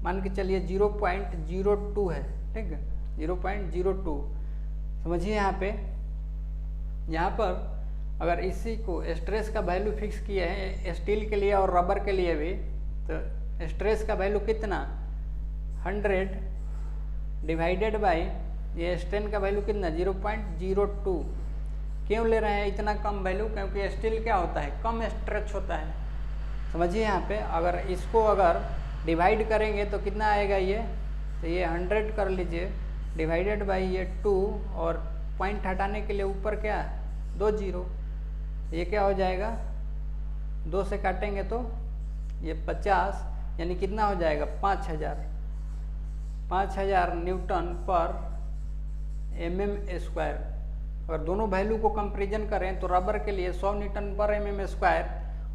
A: मान के चलिए 0.02 है, ठीक है, 0.02। समझिए यहाँ पर अगर इसी को स्ट्रेस का वैल्यू फिक्स किए हैं स्टील के लिए और रबर के लिए भी, तो स्ट्रेस का वैल्यू कितना 100 डिवाइडेड बाई ये स्ट्रेन का वैल्यू कितना 0.02। क्यों ले रहे हैं इतना कम वैल्यू, क्योंकि स्टील क्या होता है, कम स्ट्रेच होता है। समझिए यहाँ पे अगर इसको अगर डिवाइड करेंगे तो कितना आएगा ये, तो ये 100 कर लीजिए डिवाइडेड बाई ये 2 और पॉइंट हटाने के लिए ऊपर क्या 2 जीरो, ये क्या हो जाएगा 2 से काटेंगे तो ये 50, यानी कितना हो जाएगा 5000 न्यूटन पर mm स्क्वायर। अगर दोनों वैल्यू को कंपेरिजन करें तो रबर के लिए 100 न्यूटन पर mm स्क्वायर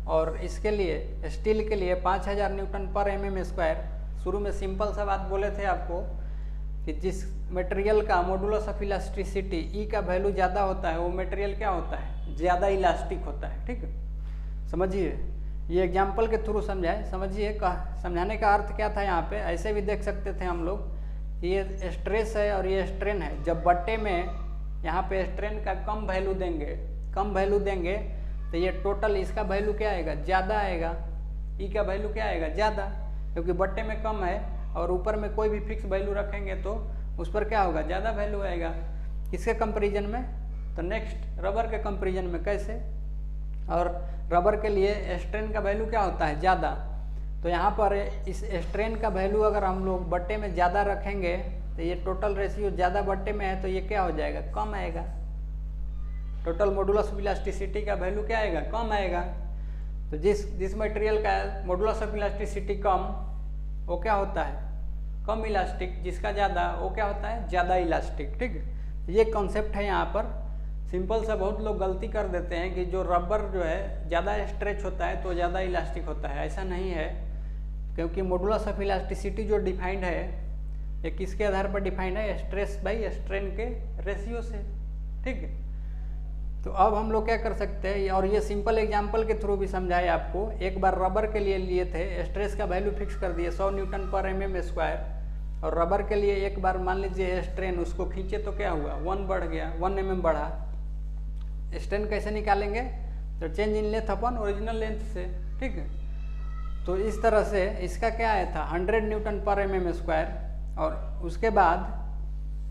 A: और इसके लिए स्टील के लिए 5000 न्यूटन पर mm स्क्वायर। शुरू में सिंपल सा बात बोले थे आपको कि जिस मटेरियल का मॉडुलस ऑफ इलास्टिसिटी ई का वैल्यू ज़्यादा होता है वो मटेरियल क्या होता है, ज़्यादा इलास्टिक होता है, ठीक है। समझिए ये एग्जाम्पल के थ्रू समझाए, समझिए समझाने का अर्थ क्या था। यहाँ पे ऐसे भी देख सकते थे हम लोग, ये स्ट्रेस है और ये स्ट्रेन है। जब बट्टे में यहाँ पे स्ट्रेन का कम वैल्यू देंगे तो ये टोटल इसका वैल्यू क्या आएगा, ज़्यादा आएगा, ई का वैल्यू क्या आएगा, ज़्यादा, क्योंकि बट्टे में कम है और ऊपर में कोई भी फिक्स वैल्यू रखेंगे तो उस पर क्या होगा, ज़्यादा वैल्यू आएगा। किसके कंपैरिजन में, तो नेक्स्ट रबर के कंपैरिजन में। कैसे, और रबर के लिए स्ट्रेन का वैल्यू क्या होता है, ज़्यादा। तो यहाँ पर इस स्ट्रेन का वैल्यू अगर हम लोग बट्टे में ज़्यादा रखेंगे तो ये टोटल रेशियो ज़्यादा बट्टे में है तो ये क्या हो जाएगा, कम आएगा। टोटल मॉडुलस ऑफ इलास्टिसिटी का वैल्यू क्या आएगा, कम आएगा। तो जिस मटेरियल का मॉडुलस ऑफ इलास्टिसिटी कम, वो क्या होता है, कम इलास्टिक। जिसका ज़्यादा वो क्या होता है, ज़्यादा इलास्टिक, ठीक है। ये कॉन्सेप्ट है यहाँ पर। सिंपल से बहुत लोग गलती कर देते हैं कि जो रबर जो है ज़्यादा स्ट्रेच होता है तो ज़्यादा इलास्टिक होता है। ऐसा नहीं है, क्योंकि मॉडुलस ऑफ इलास्टिसिटी जो डिफाइंड है ये किसके आधार पर डिफाइंड है, स्ट्रेस बाई स्ट्रेन के रेशियो से, ठीक है। तो अब हम लोग क्या कर सकते हैं, और ये सिंपल एग्जांपल के थ्रू भी समझाए आपको। एक बार रबर के लिए लिए थे, स्ट्रेस का वैल्यू फिक्स कर दिए 100 न्यूटन पर mm स्क्वायर, और रबर के लिए एक बार मान लीजिए स्ट्रेन उसको खींचे तो क्या हुआ, 1 बढ़ गया, 1 mm बढ़ा। स्ट्रेन कैसे निकालेंगे, तो change in length upon original length से, ठीक है। तो इस तरह से इसका क्या आया था 100 न्यूटन पर mm स्क्वायर। और उसके बाद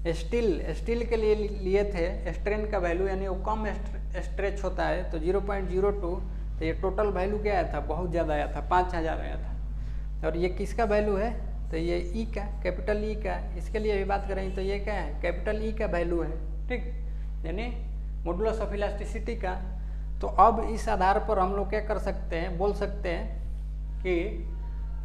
A: स्टील के लिए थे स्ट्रेन का वैल्यू, यानी वो कम स्ट्रेच होता है तो 0.02। तो ये टोटल वैल्यू क्या आया था, बहुत ज़्यादा आया था, 5000 आया था। और ये किसका वैल्यू है, तो ये ई का, कैपिटल ई का। इसके लिए भी बात करें तो ये क्या है, कैपिटल ई का वैल्यू है, ठीक, यानी मॉडुलस ऑफ इलास्टिसिटी का। तो अब इस आधार पर हम लोग क्या कर सकते हैं, बोल सकते हैं कि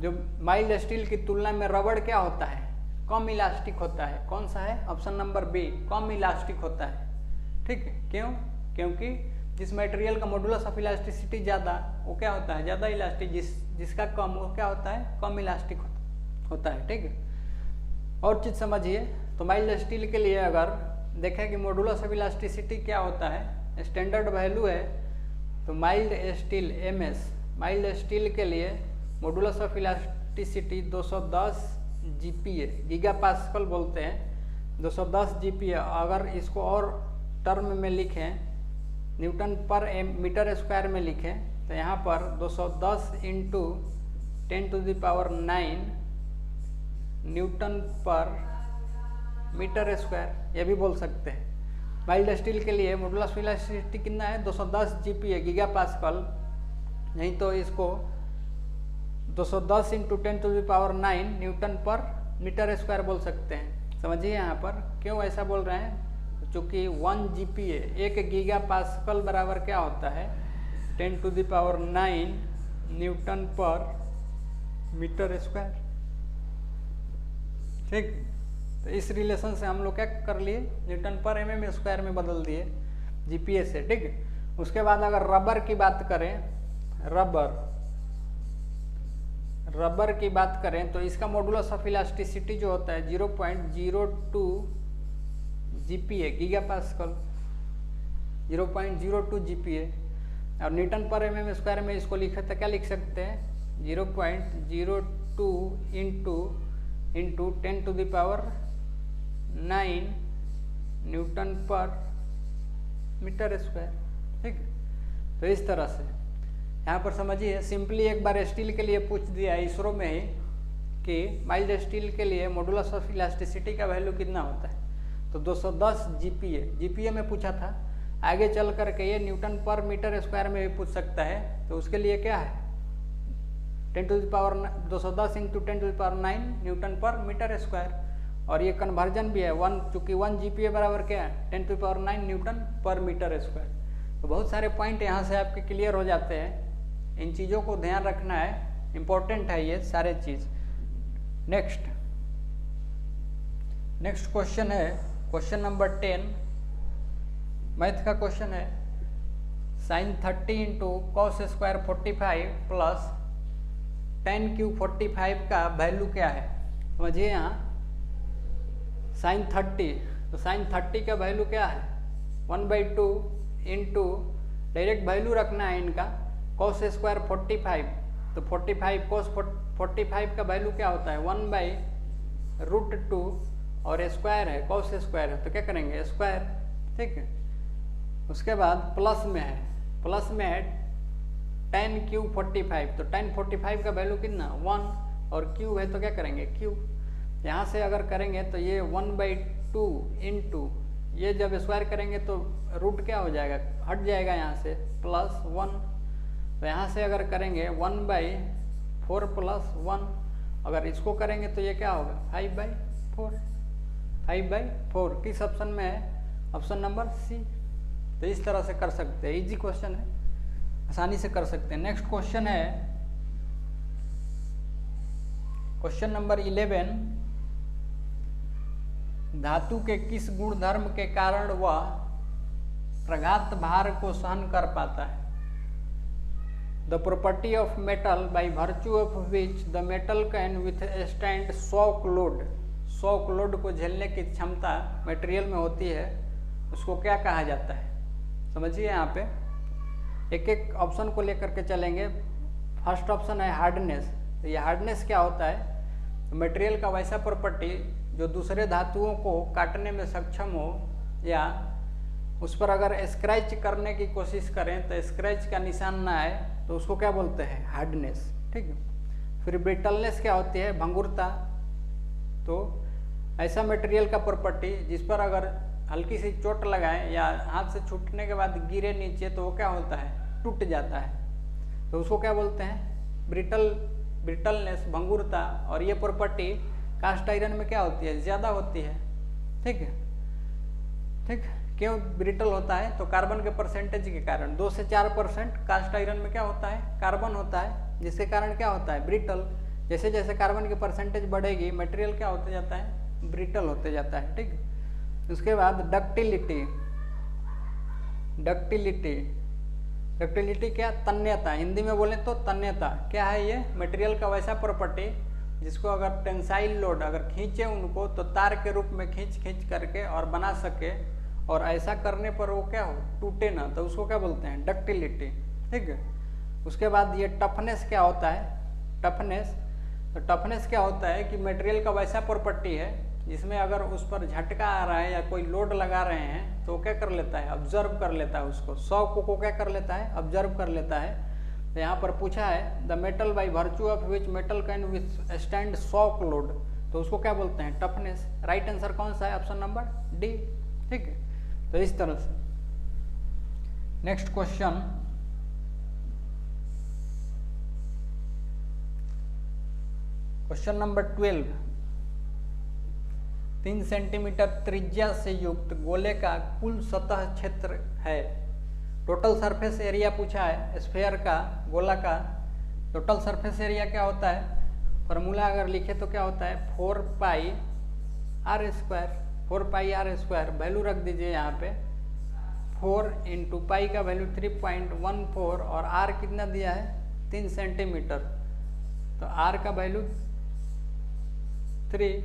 A: जो माइल्ड स्टील की तुलना में रबड़ क्या होता है, कम इलास्टिक होता है। कौन सा है, ऑप्शन नंबर बी, कम इलास्टिक होता है, ठीक है। क्यों, क्योंकि जिस मटेरियल का मॉडुलस ऑफ इलास्टिसिटी ज़्यादा वो क्या होता है, ज़्यादा इलास्टिक। जिसका कम वो क्या होता है, कम इलास्टिक होता है, ठीक है। और चीज़ समझिए, तो माइल्ड स्टील के लिए अगर देखें कि मॉडुलस ऑफ इलास्टिसिटी क्या होता है, स्टैंडर्ड वैल्यू है, तो mild steel MS, mild steel के लिए modulus of elasticity 210 GPa, giga pascal बोलते हैं, 210 GPa। अगर इसको और टर्म में लिखें, न्यूटन पर मीटर स्क्वायर में लिखें, तो यहाँ पर 210 इंटू 10⁹ न्यूटन पर मीटर स्क्वायर, ये भी बोल सकते हैं। माइल्ड स्टील के लिए मॉडुलस ऑफ इलास्टिसिटी कितना है, 210 GPa, गीगा पास्कल। नहीं तो इसको 210 इंटू 10⁹ न्यूटन पर मीटर स्क्वायर बोल सकते हैं। समझिए यहाँ पर क्यों ऐसा बोल रहे हैं, चूँकि 1 GPa, 1 गीगा पास्कल बराबर क्या होता है, 10⁹ न्यूटन पर मीटर स्क्वायर, ठीक। तो इस रिलेशन से हम लोग क्या कर लिए, न्यूटन पर mm स्क्वायर में बदल दिए जीपीए से, ठीक है। उसके बाद अगर रबर की बात करें, रबर की बात करें तो इसका मॉडुलस ऑफ इलास्टिसिटी जो होता है 0.02 जीपीए, गीगा पास्कल, 0.02 जीपीए। और न्यूटन पर mm स्क्वायर में इसको लिखे तो क्या लिख सकते हैं, 0.02 इंटू 10⁹ न्यूटन पर मीटर स्क्वायर, ठीक। तो इस तरह से यहाँ पर समझिए, सिंपली एक बार स्टील के लिए पूछ दिया इसरो में ही कि माइल्ड स्टील के लिए मॉडुलस ऑफ इलास्टिसिटी का वैल्यू कितना होता है, तो 210 जीपीए में पूछा था। आगे चल करके ये न्यूटन पर मीटर स्क्वायर में भी पूछ सकता है, तो उसके लिए क्या है 210 इंटू 10⁹ न्यूटन पर मीटर स्क्वायर। और ये कन्वर्जन भी है, चूंकि 1 जीपीए बराबर क्या है 10⁹ न्यूटन पर मीटर स्क्वायर। तो बहुत सारे पॉइंट यहाँ से आपके क्लियर हो जाते हैं, इन चीज़ों को ध्यान रखना है, इम्पोर्टेंट है ये सारे चीज़। नेक्स्ट क्वेश्चन है क्वेश्चन नंबर 10, मैथ का क्वेश्चन है। sin 30 into cos square 45 plus tan cube 45 का वैल्यू क्या है। समझिए यहाँ sin 30, तो sin 30 का वैल्यू क्या है 1/2 इंटू, डायरेक्ट वैल्यू रखना है इनका, कॉस स्क्वायर 45, तो 45 कॉस 45 का वैल्यू क्या होता है 1/√2 और स्क्वायर है, कॉस स्क्वायर है तो क्या करेंगे स्क्वायर, ठीक है। उसके बाद प्लस में है tan क्यूब 45, तो tan 45 का वैल्यू कितना 1 और क्यूब है तो क्या करेंगे क्यूब। यहाँ से अगर करेंगे तो ये 1/2 इंटू, ये जब स्क्वायर करेंगे तो रूट क्या हो जाएगा, हट जाएगा यहाँ से +1, तो यहाँ से अगर करेंगे 1/4 + 1, अगर इसको करेंगे तो ये क्या होगा 5/4 किस ऑप्शन में है, ऑप्शन नंबर सी। तो इस तरह से कर सकते हैं, इजी क्वेश्चन है, आसानी से कर सकते हैं। नेक्स्ट क्वेश्चन है क्वेश्चन नंबर 11, धातु के किस गुणधर्म के कारण वह प्रघात भार को सहन कर पाता है। The property of metal by virtue of which the metal can withstand shock load को झेलने की क्षमता मटेरियल में होती है, उसको क्या कहा जाता है। समझिए यहाँ पे एक एक ऑप्शन को लेकर के चलेंगे। फर्स्ट ऑप्शन है हार्डनेस, तो ये हार्डनेस क्या होता है, मटेरियल का वैसा प्रॉपर्टी जो दूसरे धातुओं को काटने में सक्षम हो या उस पर अगर स्क्रैच करने की कोशिश करें तो स्क्रैच का निशान ना आए, तो उसको क्या बोलते हैं हार्डनेस, ठीक है। फिर ब्रिटलनेस क्या होती है भंगुरता, तो ऐसा मटेरियल का प्रॉपर्टी जिस पर अगर हल्की सी चोट लगाएं या हाथ से छूटने के बाद गिरे नीचे तो वो क्या होता है टूट जाता है, तो उसको क्या बोलते हैं ब्रिटलनेस भंगुरता। और ये प्रॉपर्टी कास्ट आयरन में क्या होती है ज़्यादा होती है, ठीक है, ठीक। क्यों ब्रिटल होता है, तो कार्बन के परसेंटेज के कारण 2 से 4% कास्ट आयरन में क्या होता है कार्बन होता है, जिसके कारण क्या होता है ब्रिटल। जैसे जैसे कार्बन की परसेंटेज बढ़ेगी मटेरियल क्या होते जाता है ब्रिटल होते जाता है, ठीक। उसके बाद डक्टिलिटी क्या तन्यता, हिंदी में बोले तो तन्यता क्या है, ये मटेरियल का वैसा प्रॉपर्टी जिसको अगर टेंसाइल लोड अगर खींचे उनको तो तार के रूप में खींच करके और बना सके, और ऐसा करने पर वो क्या हो टूटे ना, तो उसको क्या बोलते हैं डक्टिलिटी, ठीक है। उसके बाद ये टफनेस क्या होता है, तो टफनेस क्या होता है कि मटेरियल का वैसा प्रॉपर्टी है जिसमें अगर उस पर झटका आ रहा है या कोई लोड लगा रहे हैं तो क्या कर लेता है ऑब्जर्व कर लेता है, उसको शॉक को क्या कर लेता है ऑब्जर्व कर लेता है। तो यहाँ पर पूछा है the metal by virtue of which metal can withstand shock load, तो उसको क्या बोलते हैं टफनेस। राइट आंसर कौन सा है ऑप्शन नंबर डी, ठीक है। तो इस तरह से नेक्स्ट क्वेश्चन नंबर 12, 3 सेंटीमीटर त्रिज्या से युक्त गोले का कुल सतह क्षेत्र है। टोटल सरफेस एरिया पूछा है स्फेयर का, गोला का टोटल सरफेस एरिया क्या होता है, फार्मूला अगर लिखे तो क्या होता है 4 pi R square, 4 pi R square, value रख दीजिए यहाँ पे 4 इंटू पाई का वैल्यू 3.14 और आर कितना दिया है 3 सेंटीमीटर, तो आर का वैल्यू 3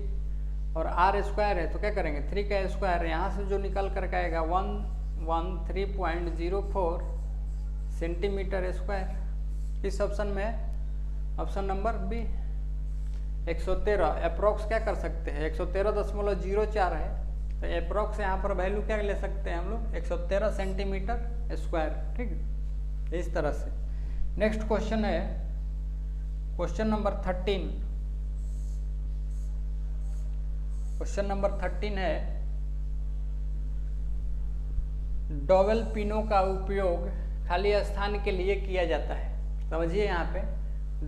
A: और आर स्क्वायर है तो क्या करेंगे 3 का स्क्वायर, यहाँ से जो निकल करके आएगा 113.04 सेंटीमीटर स्क्वायर। इस ऑप्शन में ऑप्शन नंबर बी 113 अप्रोक्स क्या कर सकते हैं 113.04 है, तो अप्रोक्स यहाँ पर वैल्यू क्या ले सकते हैं हम लोग 113 सेंटीमीटर स्क्वायर। ठीक है, इस तरह से। नेक्स्ट क्वेश्चन है क्वेश्चन नंबर 13। क्वेश्चन नंबर 13 है डॉवेल पिनों का उपयोग खाली स्थान के लिए किया जाता है। समझिए यहाँ पे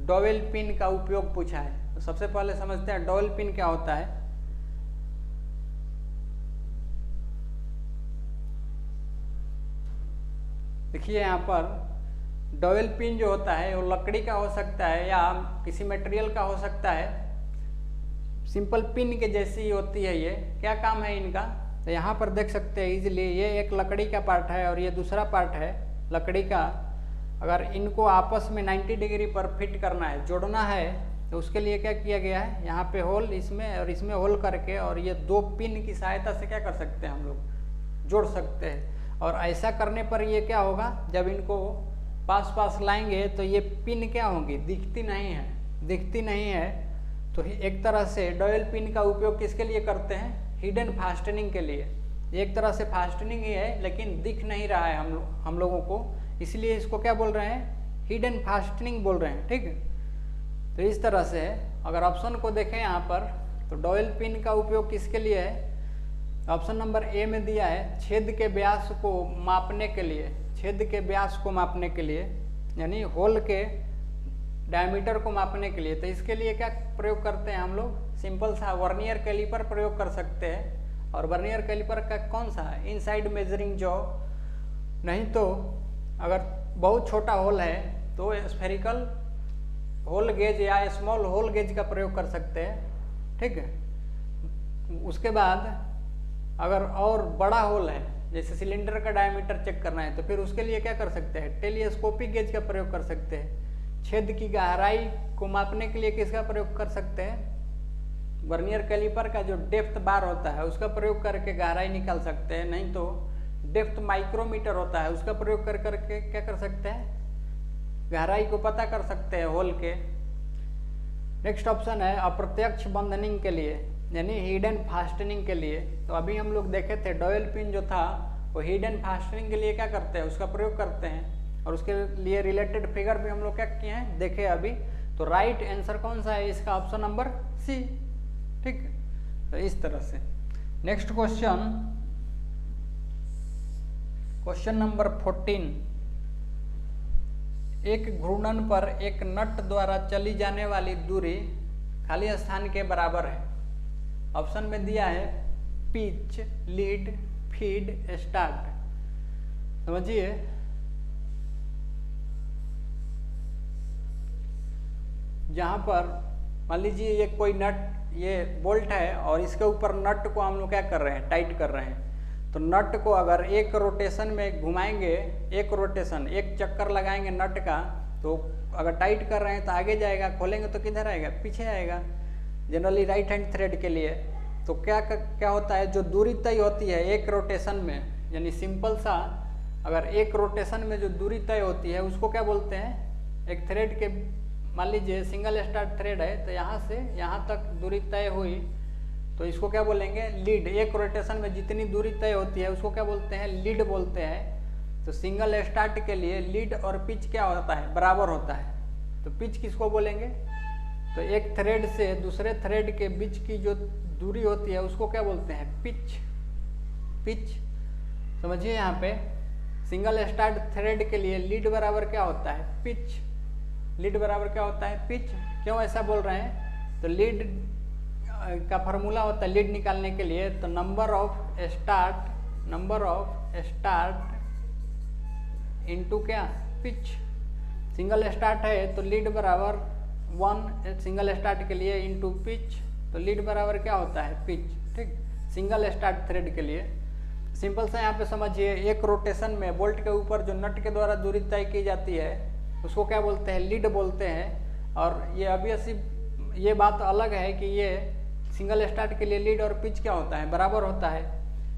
A: डॉवेल पिन का उपयोग पूछा है, तो सबसे पहले समझते हैं डॉवेल पिन क्या होता है। देखिए यहाँ पर डॉवेल पिन जो होता है वो लकड़ी का हो सकता है या किसी मटेरियल का हो सकता है, सिंपल पिन के जैसी होती है। ये क्या काम है इनका, तो यहाँ पर देख सकते हैं इजीली, ये एक लकड़ी का पार्ट है और ये दूसरा पार्ट है लकड़ी का। अगर इनको आपस में 90 डिग्री पर फिट करना है, जोड़ना है, तो उसके लिए क्या किया गया है, यहाँ पे होल इसमें और इसमें होल करके और ये 2 पिन की सहायता से क्या कर सकते हैं हम लोग जोड़ सकते हैं। और ऐसा करने पर ये क्या होगा, जब इनको पास पास लाएंगे तो ये पिन क्या होंगी, दिखती नहीं है। तो एक तरह से डॉवेल पिन का उपयोग किसके लिए करते हैं, हिडन फास्टनिंग के लिए। एक तरह से फास्टनिंग ही है लेकिन दिख नहीं रहा है हम लोगों को, इसलिए इसको क्या बोल रहे हैं, हिडन फास्टनिंग बोल रहे हैं। ठीक है, तो इस तरह से अगर ऑप्शन को देखें यहाँ पर, तो डॉवेल पिन का उपयोग किसके लिए है, ऑप्शन नंबर ए में दिया है छेद के व्यास को मापने के लिए। छेद के व्यास को मापने के लिए यानी होल के डायमीटर को मापने के लिए। तो इसके लिए क्या प्रयोग करते हैं हम लोग, सिंपल सा वर्नियर कैलिपर प्रयोग कर सकते हैं। और वर्नियर कैलिपर का कौन सा है, इनसाइड मेजरिंग जॉ। नहीं तो अगर बहुत छोटा होल है तो स्फेरिकल होल गेज या स्मॉल होल गेज का प्रयोग कर सकते हैं। ठीक है, उसके बाद अगर और बड़ा होल है, जैसे सिलेंडर का डायमीटर चेक करना है, तो फिर उसके लिए क्या कर सकते हैं, टेलीस्कोपिक गेज का प्रयोग कर सकते हैं। छेद की गहराई को मापने के लिए किसका प्रयोग कर सकते हैं, वर्नियर कैलिपर का जो डेप्थ बार होता है उसका प्रयोग करके गहराई निकाल सकते हैं। नहीं तो डेप्थ माइक्रोमीटर होता है, उसका प्रयोग कर करके क्या कर सकते हैं, गहराई को पता कर सकते हैं होल के। नेक्स्ट ऑप्शन है अप्रत्यक्ष बंधनिंग के लिए यानी हिडन फास्टनिंग के लिए। तो अभी हम लोग देखे थे डॉवेल पिन जो था वो हिडन फास्टनिंग के लिए क्या करते हैं, उसका प्रयोग करते हैं। और उसके लिए रिलेटेड फिगर भी हम लोग क्या किए हैं, देखे अभी। तो राइट आंसर कौन सा है इसका, ऑप्शन नंबर सी। ठीक, तो इस तरह से। Next question, question number 14। एक घूर्णन पर एक नट द्वारा चली जाने वाली दूरी खाली स्थान के बराबर है। ऑप्शन में दिया है पिच, लीड, फीड, स्टार्ट। समझिए जहां पर मान लीजिए ये कोई नट, ये बोल्ट है और इसके ऊपर नट को हम लोग क्या कर रहे हैं, टाइट कर रहे हैं। तो नट को अगर एक रोटेशन में घुमाएंगे, एक चक्कर लगाएंगे नट का, तो अगर टाइट कर रहे हैं तो आगे जाएगा, खोलेंगे तो किधर आएगा, पीछे आएगा। जनरली राइट हैंड थ्रेड के लिए तो क्या होता है, जो दूरी तय होती है एक रोटेशन में, यानी सिंपल सा अगर एक रोटेशन में जो दूरी तय होती है उसको क्या बोलते हैं, एक थ्रेड के, मान लीजिए सिंगल स्टार्ट थ्रेड है तो यहाँ से यहाँ तक दूरी तय हुई तो इसको क्या बोलेंगे, लीड। एक रोटेशन में जितनी दूरी तय होती है उसको क्या बोलते हैं, लीड बोलते हैं। तो सिंगल स्टार्ट के लिए लीड और पिच क्या होता है, बराबर होता है। तो पिच किसको बोलेंगे, तो एक थ्रेड से दूसरे थ्रेड के बीच की जो दूरी होती है उसको क्या बोलते हैं, पिच। समझिए यहाँ पे सिंगल स्टार्ट थ्रेड के लिए लीड बराबर क्या होता है, पिच। लीड बराबर क्या होता है, पिच। क्यों ऐसा बोल रहे हैं, तो लीड का फार्मूला होता है लीड निकालने के लिए, तो नंबर ऑफ स्टार्ट इनटू क्या, पिच। सिंगल स्टार्ट है तो लीड बराबर 1 सिंगल स्टार्ट के लिए इनटू पिच, तो लीड बराबर क्या होता है, पिच। ठीक, सिंगल स्टार्ट थ्रेड के लिए सिंपल सा यहाँ पे समझिए, एक रोटेशन में बोल्ट के ऊपर जो नट के द्वारा दूरी तय की जाती है उसको क्या बोलते हैं, लीड बोलते हैं। और ये ऑब्वियसली ये बात अलग है कि ये सिंगल स्टार्ट के लिए लीड और पिच क्या होता है, बराबर होता है।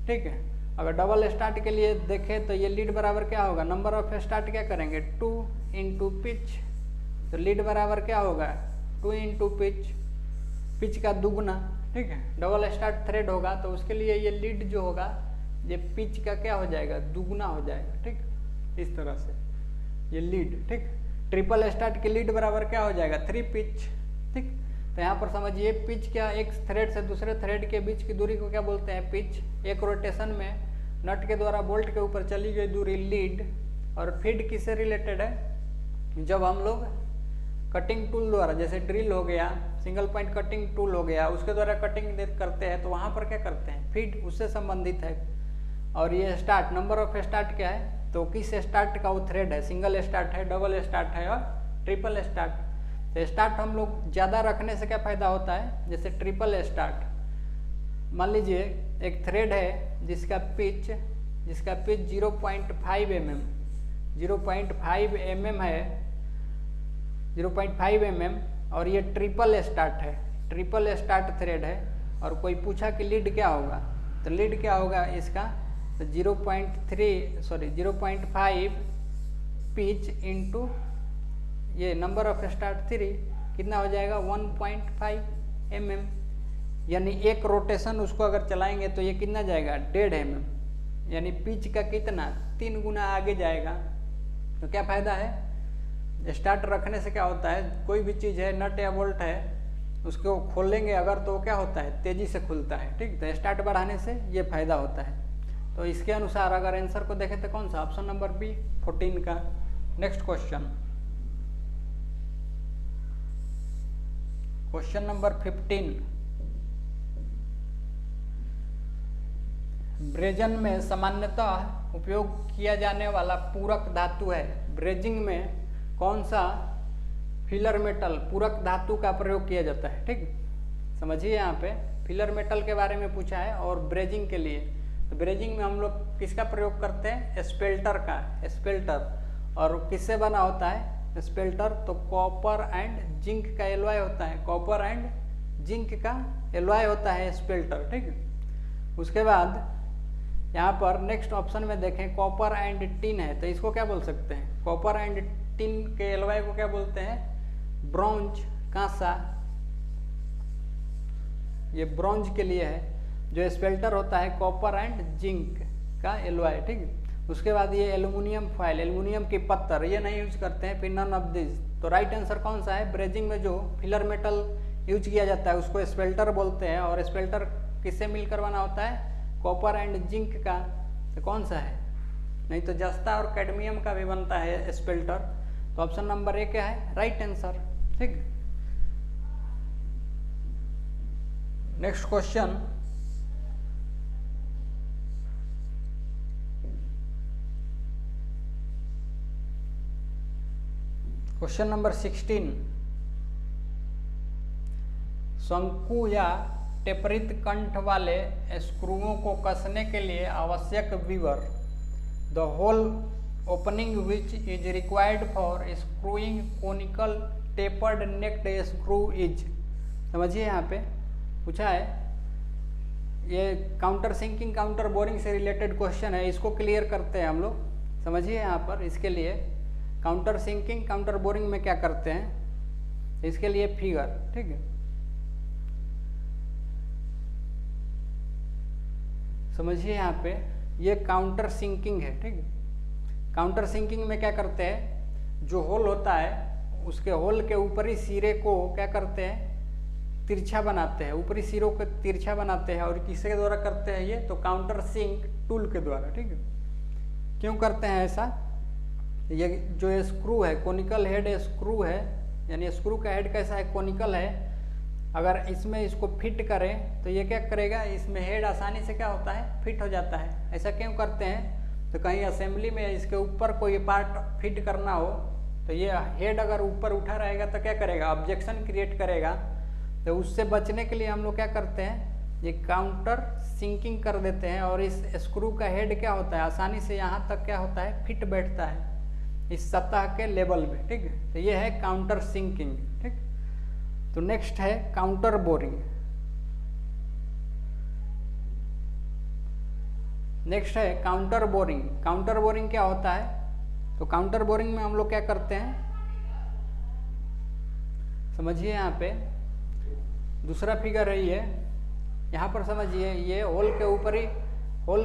A: ठीक है, अगर डबल स्टार्ट के लिए देखें तो ये लीड बराबर क्या होगा, नंबर ऑफ स्टार्ट क्या करेंगे 2 इंटू पिच, तो लीड बराबर क्या होगा 2 इंटू पिच, पिच का दुगना। ठीक है, डबल स्टार्ट थ्रेड होगा तो उसके लिए ये लीड जो होगा ये पिच का क्या हो जाएगा, दुगना हो जाएगा। ठीक, इस तरह से ये लीड। ठीक, ट्रिपल स्टार्ट की लीड बराबर क्या हो जाएगा 3 पिच। ठीक, तो यहाँ पर समझिए पिच क्या, एक थ्रेड से दूसरे थ्रेड के बीच की दूरी को क्या बोलते हैं, पिच। एक रोटेशन में नट के द्वारा बोल्ट के ऊपर चली गई दूरी लीड। और फीड किससे रिलेटेड है, जब हम लोग कटिंग टूल द्वारा, जैसे ड्रिल हो गया, सिंगल पॉइंट कटिंग टूल हो गया, उसके द्वारा कटिंग करते हैं तो वहाँ पर क्या करते हैं, फीड, उससे संबंधित है। और ये स्टार्ट, नंबर ऑफ स्टार्ट क्या है, तो किस स्टार्ट का वो थ्रेड है, सिंगल स्टार्ट है, डबल स्टार्ट है और ट्रिपल स्टार्ट। तो स्टार्ट हम लोग ज़्यादा रखने से क्या फ़ायदा होता है, जैसे ट्रिपल स्टार्ट, मान लीजिए एक थ्रेड है जिसका पिच 0.5 mm, 0.5 mm है, 0.5 mm, और ये ट्रिपल स्टार्ट है, ट्रिपल स्टार्ट थ्रेड है। और कोई पूछा कि लीड क्या होगा, तो लीड क्या होगा इसका, तो 0.5 पिच इंटू ये नंबर ऑफ स्टार्ट 3 कितना हो जाएगा 1.5 mm, यानी एक रोटेशन उसको अगर चलाएंगे तो ये कितना जाएगा 1.5 mm, यानी पिच का कितना 3 गुना आगे जाएगा। तो क्या फायदा है, स्टार्ट रखने से क्या होता है, कोई भी चीज़ है, नट या बोल्ट है, उसको खोलेंगे अगर तो क्या होता है, तेजी से खुलता है। ठीक, तो स्टार्ट बढ़ाने से ये फायदा होता है। तो इसके अनुसार अगर आंसर को देखें तो कौन सा, ऑप्शन नंबर बी 14 का। Next question, question number 15, brazen में सामान्यतः उपयोग किया जाने वाला पूरक धातु है। ब्रेजिंग में कौन सा फिलर मेटल, पूरक धातु का प्रयोग किया जाता है। ठीक, समझिए यहाँ पे फिलर मेटल के बारे में पूछा है और ब्रेजिंग के लिए, तो ब्रेजिंग में हम लोग किसका प्रयोग करते हैं, स्पेल्टर का, स्पेल्टर। और किससे बना होता है स्पेल्टर, तो कॉपर एंड जिंक का एलॉय होता है, कॉपर एंड जिंक का एलॉय होता है स्पेल्टर। ठीक, उसके बाद यहाँ पर नेक्स्ट ऑप्शन में देखें कॉपर एंड टिन है, तो इसको क्या बोल सकते हैं, कॉपर एंड टिन के एलॉय को क्या बोलते हैं, ब्रॉन्ज, कांसा। ये ब्रॉन्ज के लिए है, जो स्पेल्टर होता है कॉपर एंड जिंक का एलॉय। ठीक, उसके बाद ये एल्युमिनियम फॉयल, एल्युमिनियम की पत्थर, ये नहीं यूज करते हैं, फिर नन ऑफ दिस। तो राइट आंसर कौन सा है, ब्रेजिंग में जो फिलर मेटल यूज किया जाता है उसको स्पेल्टर बोलते हैं। और स्पेल्टर किससे मिलकर बना होता है, कॉपर एंड जिंक का। तो कौन सा है, नहीं तो जस्ता और कैडमियम का भी बनता है स्पेल्टर। तो ऑप्शन नंबर ए क्या है, राइट आंसर। ठीक, नेक्स्ट क्वेश्चन, क्वेश्चन नंबर 16, शंकु या टेपरित कंठ वाले स्क्रूओं को कसने के लिए आवश्यक विवर, the hole opening which is required for screwing conical tapered necked screw is. समझिए यहाँ पे पूछा है, ये काउंटर सिंकिंग काउंटर बोरिंग से रिलेटेड क्वेश्चन है, इसको क्लियर करते हैं हम लोग। समझिए यहाँ पर इसके लिए काउंटर सिंकिंग काउंटर बोरिंग में क्या करते हैं, इसके लिए फिगर। ठीक है, समझिए यहाँ पे ये काउंटर सिंकिंग है। ठीक, काउंटर सिंकिंग में क्या करते हैं, जो होल होता है उसके होल के ऊपरी सिरे को क्या करते हैं, तिरछा बनाते हैं, ऊपरी सिरों को तिरछा बनाते हैं। और किसके द्वारा करते हैं ये, तो काउंटर सिंक टूल के द्वारा। ठीक है, क्यों करते हैं ऐसा, ये जो स्क्रू है कोनिकल हेड स्क्रू है, यानी स्क्रू का हेड कैसा है, कोनिकल है। अगर इसमें इसको फिट करें तो ये क्या करेगा, इसमें हेड आसानी से क्या होता है, फिट हो जाता है। ऐसा क्यों करते हैं, तो कहीं असेंबली में इसके ऊपर कोई पार्ट फिट करना हो तो ये हेड अगर ऊपर उठा रहेगा तो क्या करेगा, ऑब्जेक्शन क्रिएट करेगा। तो उससे बचने के लिए हम लोग क्या करते हैं, ये काउंटर सिंकिंग कर देते हैं और इस स्क्रू का हेड क्या होता है, आसानी से यहाँ तक क्या होता है, फिट बैठता है इस सतह के लेवल में। ठीक है, तो ये है काउंटर सिंकिंग। ठीक, तो नेक्स्ट है काउंटर बोरिंग। नेक्स्ट है काउंटर बोरिंग। काउंटर बोरिंग क्या होता है, तो काउंटर बोरिंग में हम लोग क्या करते हैं, समझिए यहाँ पे दूसरा फिगर है ये, यहाँ पर समझिए ये होल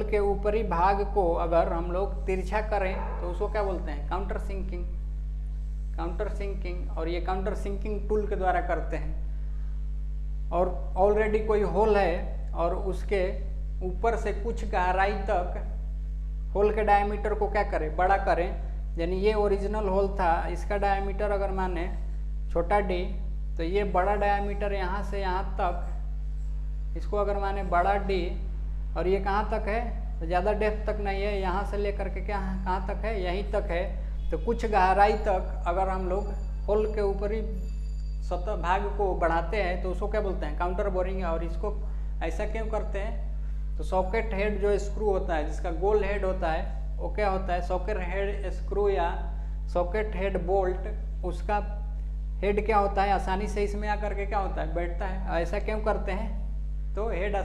A: के ऊपरी भाग को अगर हम लोग तिरछा करें तो उसको क्या बोलते हैं, काउंटर सिंकिंग। काउंटर सिंकिंग, और ये काउंटर सिंकिंग टूल के द्वारा करते हैं। और ऑलरेडी कोई होल है और उसके ऊपर से कुछ गहराई तक होल के डायमीटर को क्या करें, बड़ा करें। यानी ये ओरिजिनल होल था, इसका डायमीटर अगर माने छोटा d, तो ये बड़ा डायमीटर यहाँ से यहाँ तक, इसको अगर माने बड़ा d, और ये कहाँ तक है, तो ज़्यादा डेप्थ तक नहीं है, यहाँ से लेकर के क्या कहाँ तक है, यहीं तक है। तो कुछ गहराई तक अगर हम लोग होल के ऊपरी सतह भाग को बढ़ाते हैं तो उसको क्या बोलते हैं, काउंटर बोरिंग। और इसको ऐसा क्यों करते हैं, तो सॉकेट हेड जो स्क्रू होता है, जिसका गोल हेड होता है, वो क्या होता है, सॉकेट हेड स्क्रू या सॉकेट हेड बोल्ट, उसका हेड क्या होता है, आसानी से इसमें आकर के क्या होता है, बैठता है। ऐसा क्यों करते हैं, तो हेड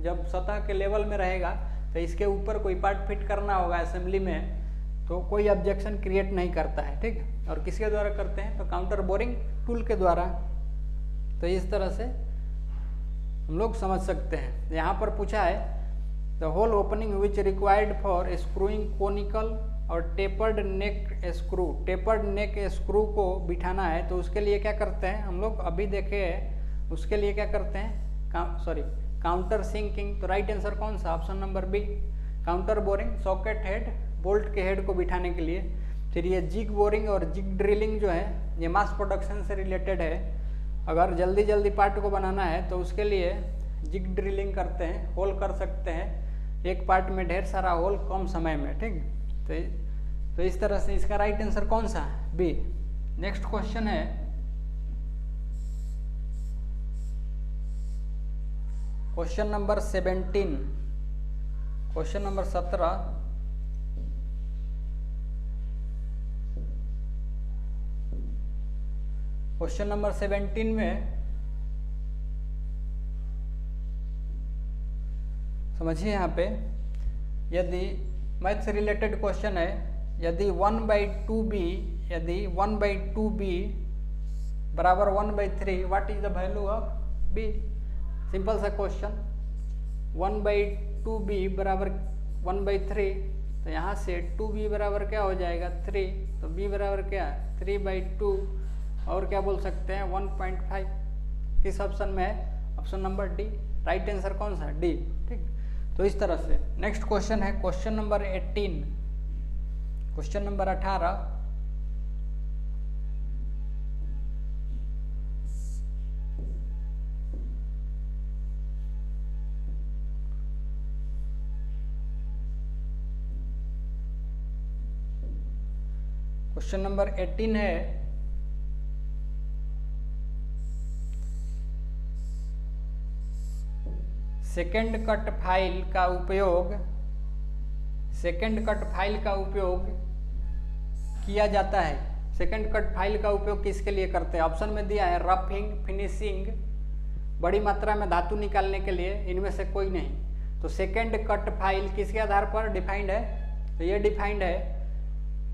A: जब सतह के लेवल में रहेगा तो इसके ऊपर कोई पार्ट फिट करना होगा असेंबली में, तो कोई ऑब्जेक्शन क्रिएट नहीं करता है। ठीक है, और किसके द्वारा करते हैं, तो काउंटर बोरिंग टूल के द्वारा। तो इस तरह से हम लोग समझ सकते हैं। यहाँ पर पूछा है the hole opening which required for screwing conical और tapered neck screw. Tapered neck screw को बिठाना है तो उसके लिए क्या करते हैं हम लोग, अभी देखे उसके लिए क्या करते हैं, काउंटर सिंकिंग। तो राइट आंसर कौन सा, option number B, counterboring, socket head bolt के हेड को बिठाने के लिए। फिर ये जिग बोरिंग और जिग ड्रिलिंग जो है ये मास प्रोडक्शन से रिलेटेड है। अगर जल्दी जल्दी पार्ट को बनाना है तो उसके लिए जिग ड्रिलिंग करते हैं, होल कर सकते हैं एक पार्ट में ढेर सारा होल कम समय में। ठीक, तो इस तरह से इसका राइट आंसर कौन सा, बी। नेक्स्ट क्वेश्चन है question number 17, question number 17। Question number 17 में समझिए, यहाँ पे यदि मैथ से रिलेटेड क्वेश्चन है, यदि 1/2b, यदि 1/2b बराबर 1/3, what is the value of b। Simple सा क्वेश्चन, 1/2b बराबर 1/3, तो यहाँ से 2b बराबर क्या हो जाएगा, 3, तो b बराबर क्या, 3/2, और क्या बोल सकते हैं 1.5। किस ऑप्शन में है, option number D, right answer कौन सा, डी। ठीक, तो इस तरह से। नेक्स्ट क्वेश्चन है question number 18, question number 18। Question number 18 है सेकेंड कट फाइल का उपयोग किया जाता है। सेकेंड कट फाइल का उपयोग किसके लिए करते हैं, ऑप्शन में दिया है रफिंग, फिनिशिंग, बड़ी मात्रा में धातु निकालने के लिए, इनमें से कोई नहीं। तो सेकेंड कट फाइल किसके आधार पर डिफाइंड है, तो ये डिफाइंड है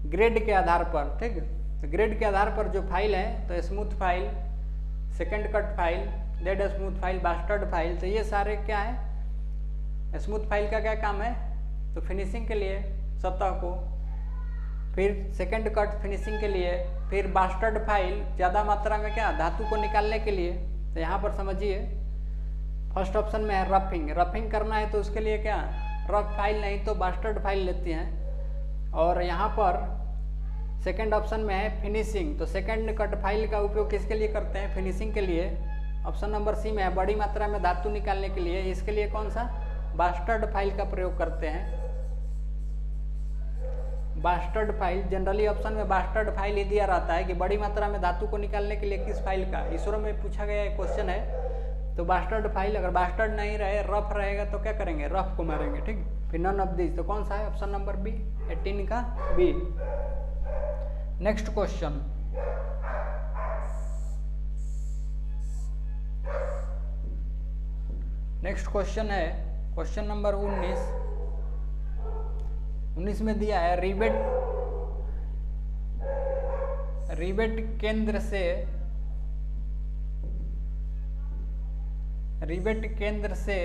A: ग्रेड के आधार पर। ठीक, तो ग्रेड के आधार पर जो फाइल है, तो smooth file, second cut file, dead smooth file, bastard file, तो ये सारे क्या है, स्मूथ फाइल का क्या काम है, तो फिनिशिंग के लिए सतह को, फिर सेकेंड कट फिनिशिंग के लिए, फिर बास्टर्ड फाइल ज़्यादा मात्रा में क्या, धातु को निकालने के लिए। तो यहाँ पर समझिए फर्स्ट ऑप्शन में है रफिंग, रफिंग करना है तो उसके लिए क्या, रफ फाइल नहीं तो बास्टर्ड फाइल लेती हैं। और यहाँ पर सेकेंड ऑप्शन में है फिनिशिंग, तो सेकेंड कट फाइल का उपयोग किसके लिए करते हैं, फिनिशिंग के लिए। ऑप्शन नंबर सी में है बड़ी मात्रा में धातु निकालने के लिए, इसके लिए कौन सा, बास्टर्ड फाइल का प्रयोग करते हैं। बास्टर्ड फाइल, जनरली ऑप्शन में बास्टर्ड फाइल ही दिया रहता है कि बड़ी मात्रा में धातु को निकालने के लिए किस फाइल का, इसरो में पूछा गया क्वेश्चन है। तो बास्टर्ड फाइल, अगर बास्टर्ड नहीं रहे, रफ रहेगा तो क्या करेंगे, रफ को मारेंगे, ठीक। फिर नन ऑफ दिस, तो कौन सा है, ऑप्शन नंबर बी, 18 का B. Next question, next question है क्वेश्चन नंबर 19 में दिया है रिवेट केंद्र से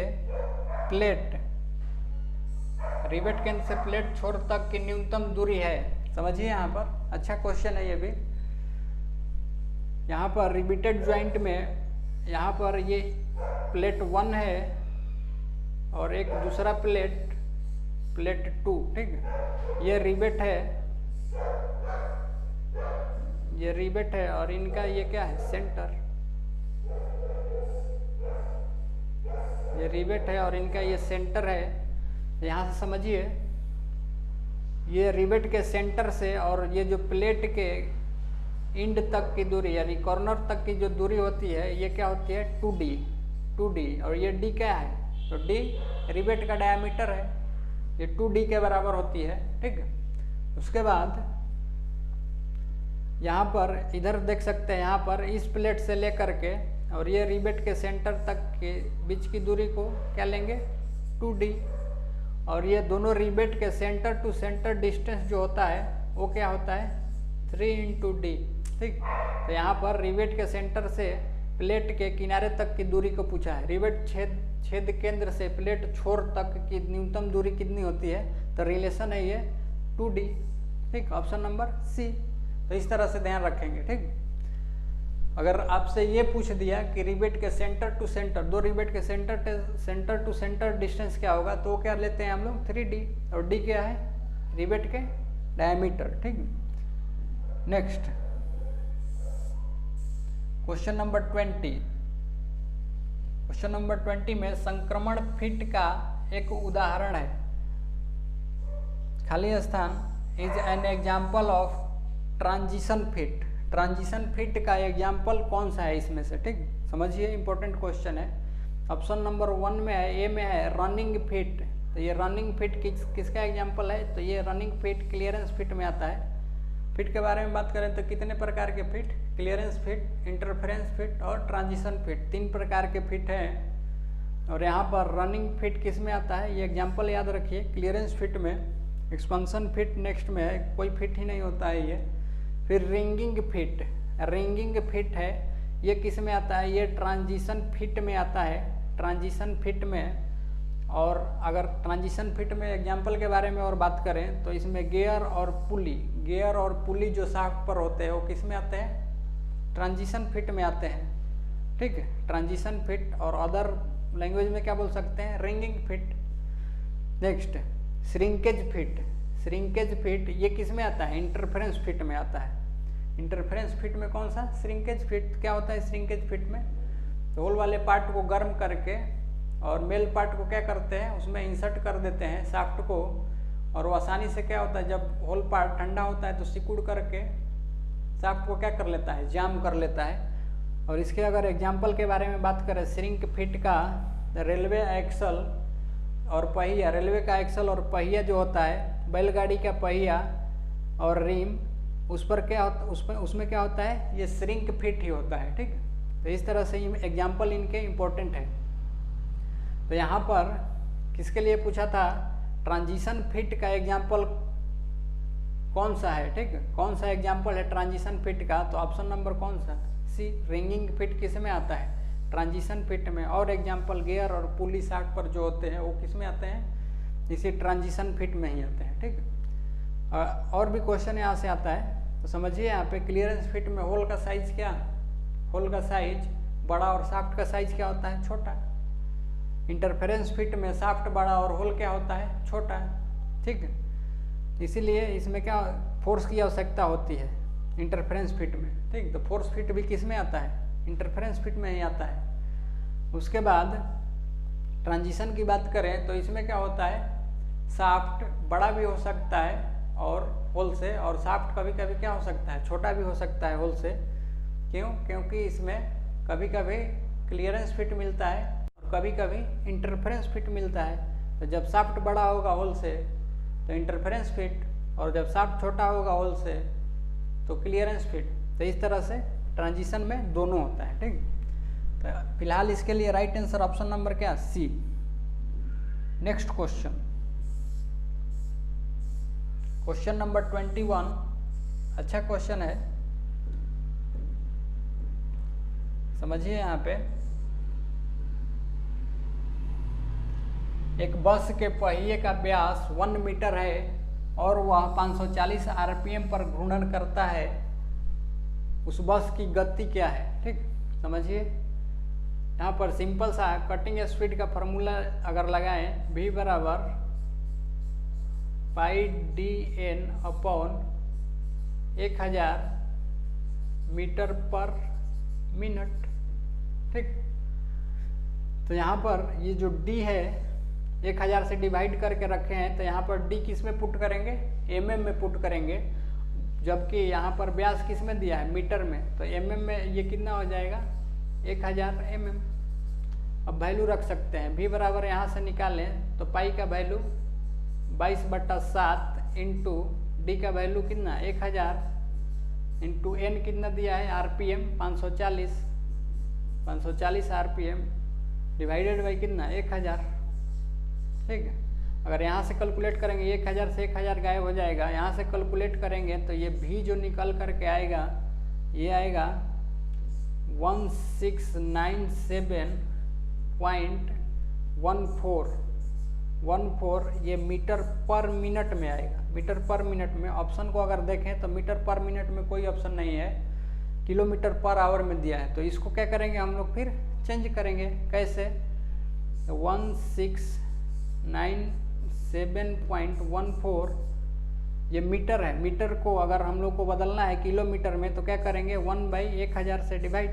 A: प्लेट छोर तक की न्यूनतम दूरी है। समझिए यहाँ पर, अच्छा क्वेश्चन है ये भी। यहाँ पर रिवेटेड ज्वाइंट में यहाँ पर ये प्लेट 1 है और एक दूसरा प्लेट 2, ठीक। ये रिवेट है, और इनका ये क्या है, सेंटर। ये रिवेट है और इनका ये सेंटर है। यहाँ से समझिए, ये रिवेट के सेंटर से और ये जो प्लेट के इंड तक की दूरी यानी कॉर्नर तक की जो दूरी होती है, ये क्या होती है, 2d। और ये d क्या है, तो d रिवेट का डायमीटर है, ये 2d के बराबर होती है, ठीक। उसके बाद यहाँ पर इधर देख सकते हैं, यहाँ पर इस प्लेट से लेकर के और ये रिवेट के सेंटर तक के बीच की दूरी को क्या लेंगे, 2d। और ये दोनों रिवेट के सेंटर टू सेंटर डिस्टेंस जो होता है वो क्या होता है, 3 × d, ठीक। तो यहाँ पर रिवेट के सेंटर से प्लेट के किनारे तक की दूरी को पूछा है। रिवेट छेद केंद्र से प्लेट छोर तक की न्यूनतम दूरी कितनी होती है, तो रिलेशन है ये 2d, ठीक। Option number C. तो इस तरह से ध्यान रखेंगे, ठीक। अगर आपसे ये पूछ दिया कि रिवेट के सेंटर टू सेंटर, दो रिवेट के सेंटर टू सेंटर डिस्टेंस क्या होगा, तो क्या लेते हैं हम लोग, 3d। और d क्या है, रिवेट के डायमीटर, ठीक। Next question number 20। Question number 20 में संक्रमण फिट का एक उदाहरण है। खाली स्थान is an example of transition fit. Transition fit का एग्जाम्पल कौन सा है इसमें से, ठीक। समझिए, इंपॉर्टेंट क्वेश्चन है। ऑप्शन नंबर 1 में है, ए में है रनिंग फिट। तो ये रनिंग फिट किसका एग्जाम्पल है, तो ये रनिंग फिट क्लियरेंस फिट में आता है। फिट के बारे में बात करें तो कितने प्रकार के fit, clearance fit, interference fit और ट्रांजिशन फिट, 3 प्रकार के फिट हैं। और यहाँ पर रनिंग फिट किस में आता है, ये एग्जाम्पल याद रखिए, क्लियरेंस फिट में। एक्सपेंशन फिट नेक्स्ट में है, कोई फिट ही नहीं होता है ये। फिर रिंगिंग फिट है, ये किस में आता है, ये ट्रांजिशन फिट में आता है, ट्रांजिशन फिट में। और अगर ट्रांजिशन फिट में एग्जाम्पल के बारे में और बात करें तो इसमें गियर और पुली जो शाफ्ट पर होते हैं वो किस में आते हैं, ट्रांजिशन फिट में आते हैं, ठीक है। ट्रांजिशन फिट, और अदर लैंग्वेज में क्या बोल सकते हैं, ringing fit. Next shrinkage fit ये किस में आता है, इंटरफेरेंस फिट में आता है। इंटरफेरेंस फिट में कौन सा, श्रिंकेज फिट। क्या होता है श्रिंकेज फिट में, तो होल वाले पार्ट को गर्म करके और मेल पार्ट को क्या करते हैं, उसमें इंसर्ट कर देते हैं शाफ्ट को, और वो आसानी से क्या होता है, जब होल पार्ट ठंडा होता है तो सिकुड़ करके शाफ्ट को क्या कर लेता है, जाम कर लेता है। और इसके अगर एग्जाम्पल के बारे में बात करें श्रिंक फिट का, रेलवे एक्सल और पहिया, रेलवे का एक्सल और पहिया जो होता है, बैलगाड़ी का पहिया और रिम, उस पर क्या होता, उसमें क्या होता है, ये श्रिंक फिट ही होता है, ठीक। तो इस तरह से एग्जाम्पल इनके इम्पोर्टेंट है। तो यहाँ पर किसके लिए पूछा था, ट्रांजिशन फिट का एग्जाम्पल कौन सा है, ठीक। कौन सा एग्जाम्पल है ट्रांजिशन फिट का, तो ऑप्शन नंबर कौन सा, सी। रिंगिंग फिट किस में आता है, ट्रांजिशन फिट में। और एग्जाम्पल गियर और पुली शाफ्ट पर जो होते हैं वो किस में आते हैं, इसी ट्रांजिशन फिट में ही आते हैं, ठीक। और भी क्वेश्चन यहाँ से आता है, तो समझिए यहाँ पे क्लियरेंस फिट में होल का साइज क्या, होल का साइज बड़ा और शाफ्ट का साइज क्या होता है, छोटा। इंटरफेरेंस फिट में शाफ्ट बड़ा और होल क्या होता है, छोटा, ठीक है। इसीलिए इसमें क्या फोर्स की आवश्यकता होती है इंटरफेरेंस फिट में, ठीक। तो फोर्स फिट भी किस में आता है, इंटरफेरेंस फिट में ही आता है। उसके बाद ट्रांजिशन की बात करें तो इसमें क्या होता है, शाफ्ट बड़ा भी हो सकता है और होल से, और शाफ्ट कभी कभी क्या हो सकता है, छोटा भी हो सकता है होल से। क्यों? क्योंकि इसमें कभी कभी क्लियरेंस फिट मिलता है और कभी कभी इंटरफेरेंस फिट मिलता है। तो जब शाफ्ट बड़ा होगा होल से तो इंटरफेरेंस फिट, और जब शाफ्ट छोटा होगा होल से तो क्लियरेंस फिट। तो इस तरह से ट्रांजिशन में दोनों होता है। ठीक, तो फिलहाल इसके लिए राइट आंसर ऑप्शन नंबर क्या, C. Next question, question number 21। अच्छा क्वेश्चन है, समझिए। यहाँ पे एक बस के पहिए का व्यास 1 मीटर है और वह 540 आरपीएम पर घूर्णन करता है। उस बस की गति क्या है? ठीक, समझिए। यहाँ पर सिंपल सा कटिंग स्पीड का फॉर्मूला अगर लगाएं, v बराबर pi D N upon 1000 metre per minute. ठीक, तो यहाँ पर ये जो d है 1000 से डिवाइड करके रखे हैं, तो यहाँ पर d किस में पुट करेंगे, mm में पुट करेंगे, जबकि यहाँ पर व्यास किस में दिया है, मीटर में। तो mm में ये कितना हो जाएगा, 1000 mm। अब वैल्यू रख सकते हैं, v बराबर यहाँ से निकालें तो पाई का वैल्यू 22/7 इंटू डी का वैल्यू कितना, 1000 इंटू n कितना दिया है, आरपीएम 540 आरपीएम डिवाइडेड बाई कितना, 1000। ठीक है, अगर यहाँ से कैलकुलेट करेंगे 1000 से 1000 गायब हो जाएगा, यहाँ से कैलकुलेट करेंगे तो ये भी जो निकल करके आएगा ये आएगा 1697.14 ये मीटर पर मिनट में आएगा। मीटर पर मिनट में ऑप्शन को अगर देखें तो मीटर पर मिनट में कोई ऑप्शन नहीं है, किलोमीटर पर आवर में दिया है। तो इसको क्या करेंगे हम लोग, फिर चेंज करेंगे। कैसे, 1697.14 ये मीटर है। मीटर को अगर हम लोग को बदलना है किलोमीटर में तो क्या करेंगे, 1/1000 से डिवाइड,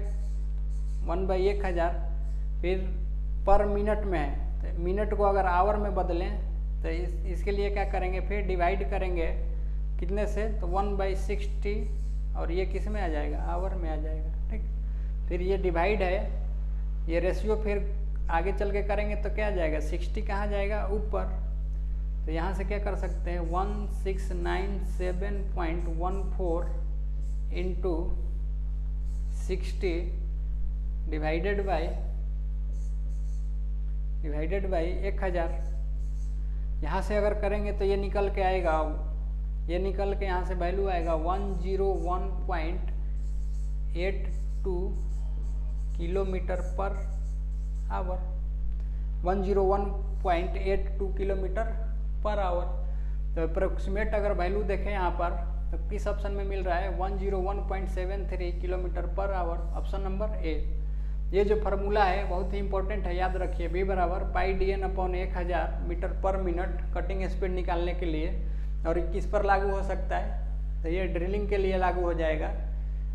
A: 1/1000, फिर पर मिनट में है तो मिनट को अगर आवर में बदलें तो इसके लिए क्या करेंगे, फिर डिवाइड करेंगे कितने से, तो 1/60, और ये किस में आ जाएगा, आवर में आ जाएगा। ठीक, फिर ये डिवाइड है, ये रेशियो फिर आगे चल के करेंगे तो क्या आ जाएगा, 60 कहाँ जाएगा, ऊपर। तो यहाँ से क्या कर सकते हैं, 1697.14 इंटू 60 डिवाइडेड बाई 1000। यहाँ से अगर करेंगे तो ये निकल के आएगा, ये निकल के यहाँ से वैल्यू आएगा 101.82 kilometre per hour, 101.82 kilometre per hour. तो अप्रोक्सीमेट अगर वैल्यू देखें यहाँ पर तो किस ऑप्शन में मिल रहा है, 101.73 kilometre per hour, option number A. ये जो फार्मूला है बहुत ही इंपॉर्टेंट है, याद रखिए। v बराबर pi D N upon 1000 metre per minute cutting speed निकालने के लिए। और किस पर लागू हो सकता है, तो ये ड्रिलिंग के लिए लागू हो जाएगा,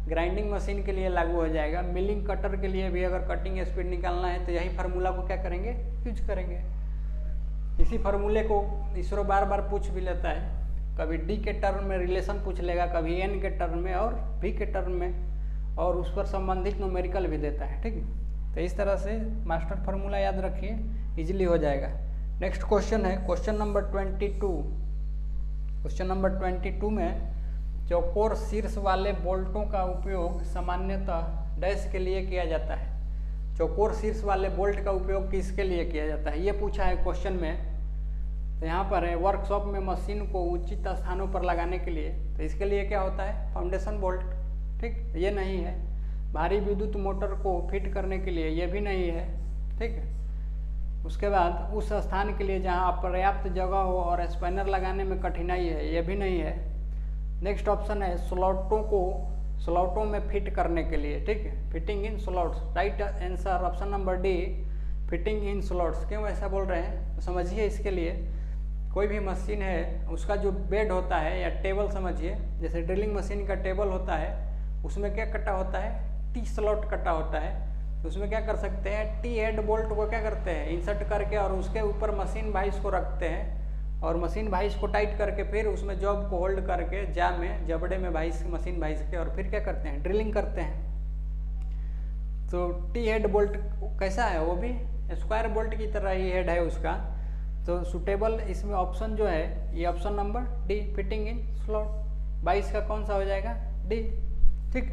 A: ग्राइंडिंग मशीन के लिए लागू हो जाएगा, मिलिंग कटर के लिए भी अगर कटिंग स्पीड निकालना है तो यही फार्मूला को क्या करेंगे, यूज करेंगे। इसी फार्मूले को इसरो बार बार पूछ भी लेता है, कभी डी के टर्म में रिलेशन पूछ लेगा, कभी एन के टर्म में और वी के टर्म में, और उस पर संबंधित न्यूमेरिकल भी देता है। ठीक है, तो इस तरह से मास्टर फार्मूला याद रखिए, इजीली हो जाएगा। नेक्स्ट क्वेश्चन है क्वेश्चन नंबर 22। क्वेश्चन नंबर 22 में चौकोर शीर्ष वाले बोल्टों का उपयोग सामान्यतः डैश के लिए किया जाता है। चौकोर शीर्ष वाले बोल्ट का उपयोग किसके लिए किया जाता है, ये पूछा है क्वेश्चन में। तो यहाँ पर है वर्कशॉप में मशीन को उचित स्थानों पर लगाने के लिए। तो इसके लिए क्या होता है, फाउंडेशन बोल्ट। ठीक, ये नहीं है। भारी विद्युत मोटर को फिट करने के लिए, ये भी नहीं है। ठीक है, उसके बाद उस स्थान के लिए जहाँ पर्याप्त जगह हो और स्पैनर लगाने में कठिनाई है, ये भी नहीं है। नेक्स्ट ऑप्शन है स्लॉटों में फिट करने के लिए। ठीक है, fitting in slots, right answer option number D, fitting in slots. क्यों ऐसा बोल रहे हैं तो समझिए। इसके लिए कोई भी मशीन है उसका जो बेड होता है या टेबल समझिए, जैसे ड्रिलिंग मशीन का टेबल होता है, उसमें क्या कटा होता है, टी स्लॉट कटा होता है। तो उसमें क्या कर सकते हैं, टी हेड बोल्ट को क्या करते हैं, इंसर्ट करके और उसके ऊपर मशीन वाइस को रखते हैं और मशीन भाइस को टाइट करके फिर उसमें जॉब को होल्ड करके जबड़े में भाइस मशीन भाइस के और फिर क्या करते हैं, ड्रिलिंग करते हैं। तो टी हेड बोल्ट कैसा है, वो भी स्क्वायर बोल्ट की तरह ही हेड है उसका। तो सुटेबल इसमें ऑप्शन जो है ये option number D, fitting in slot. 22 का कौन सा हो जाएगा, डी। ठीक,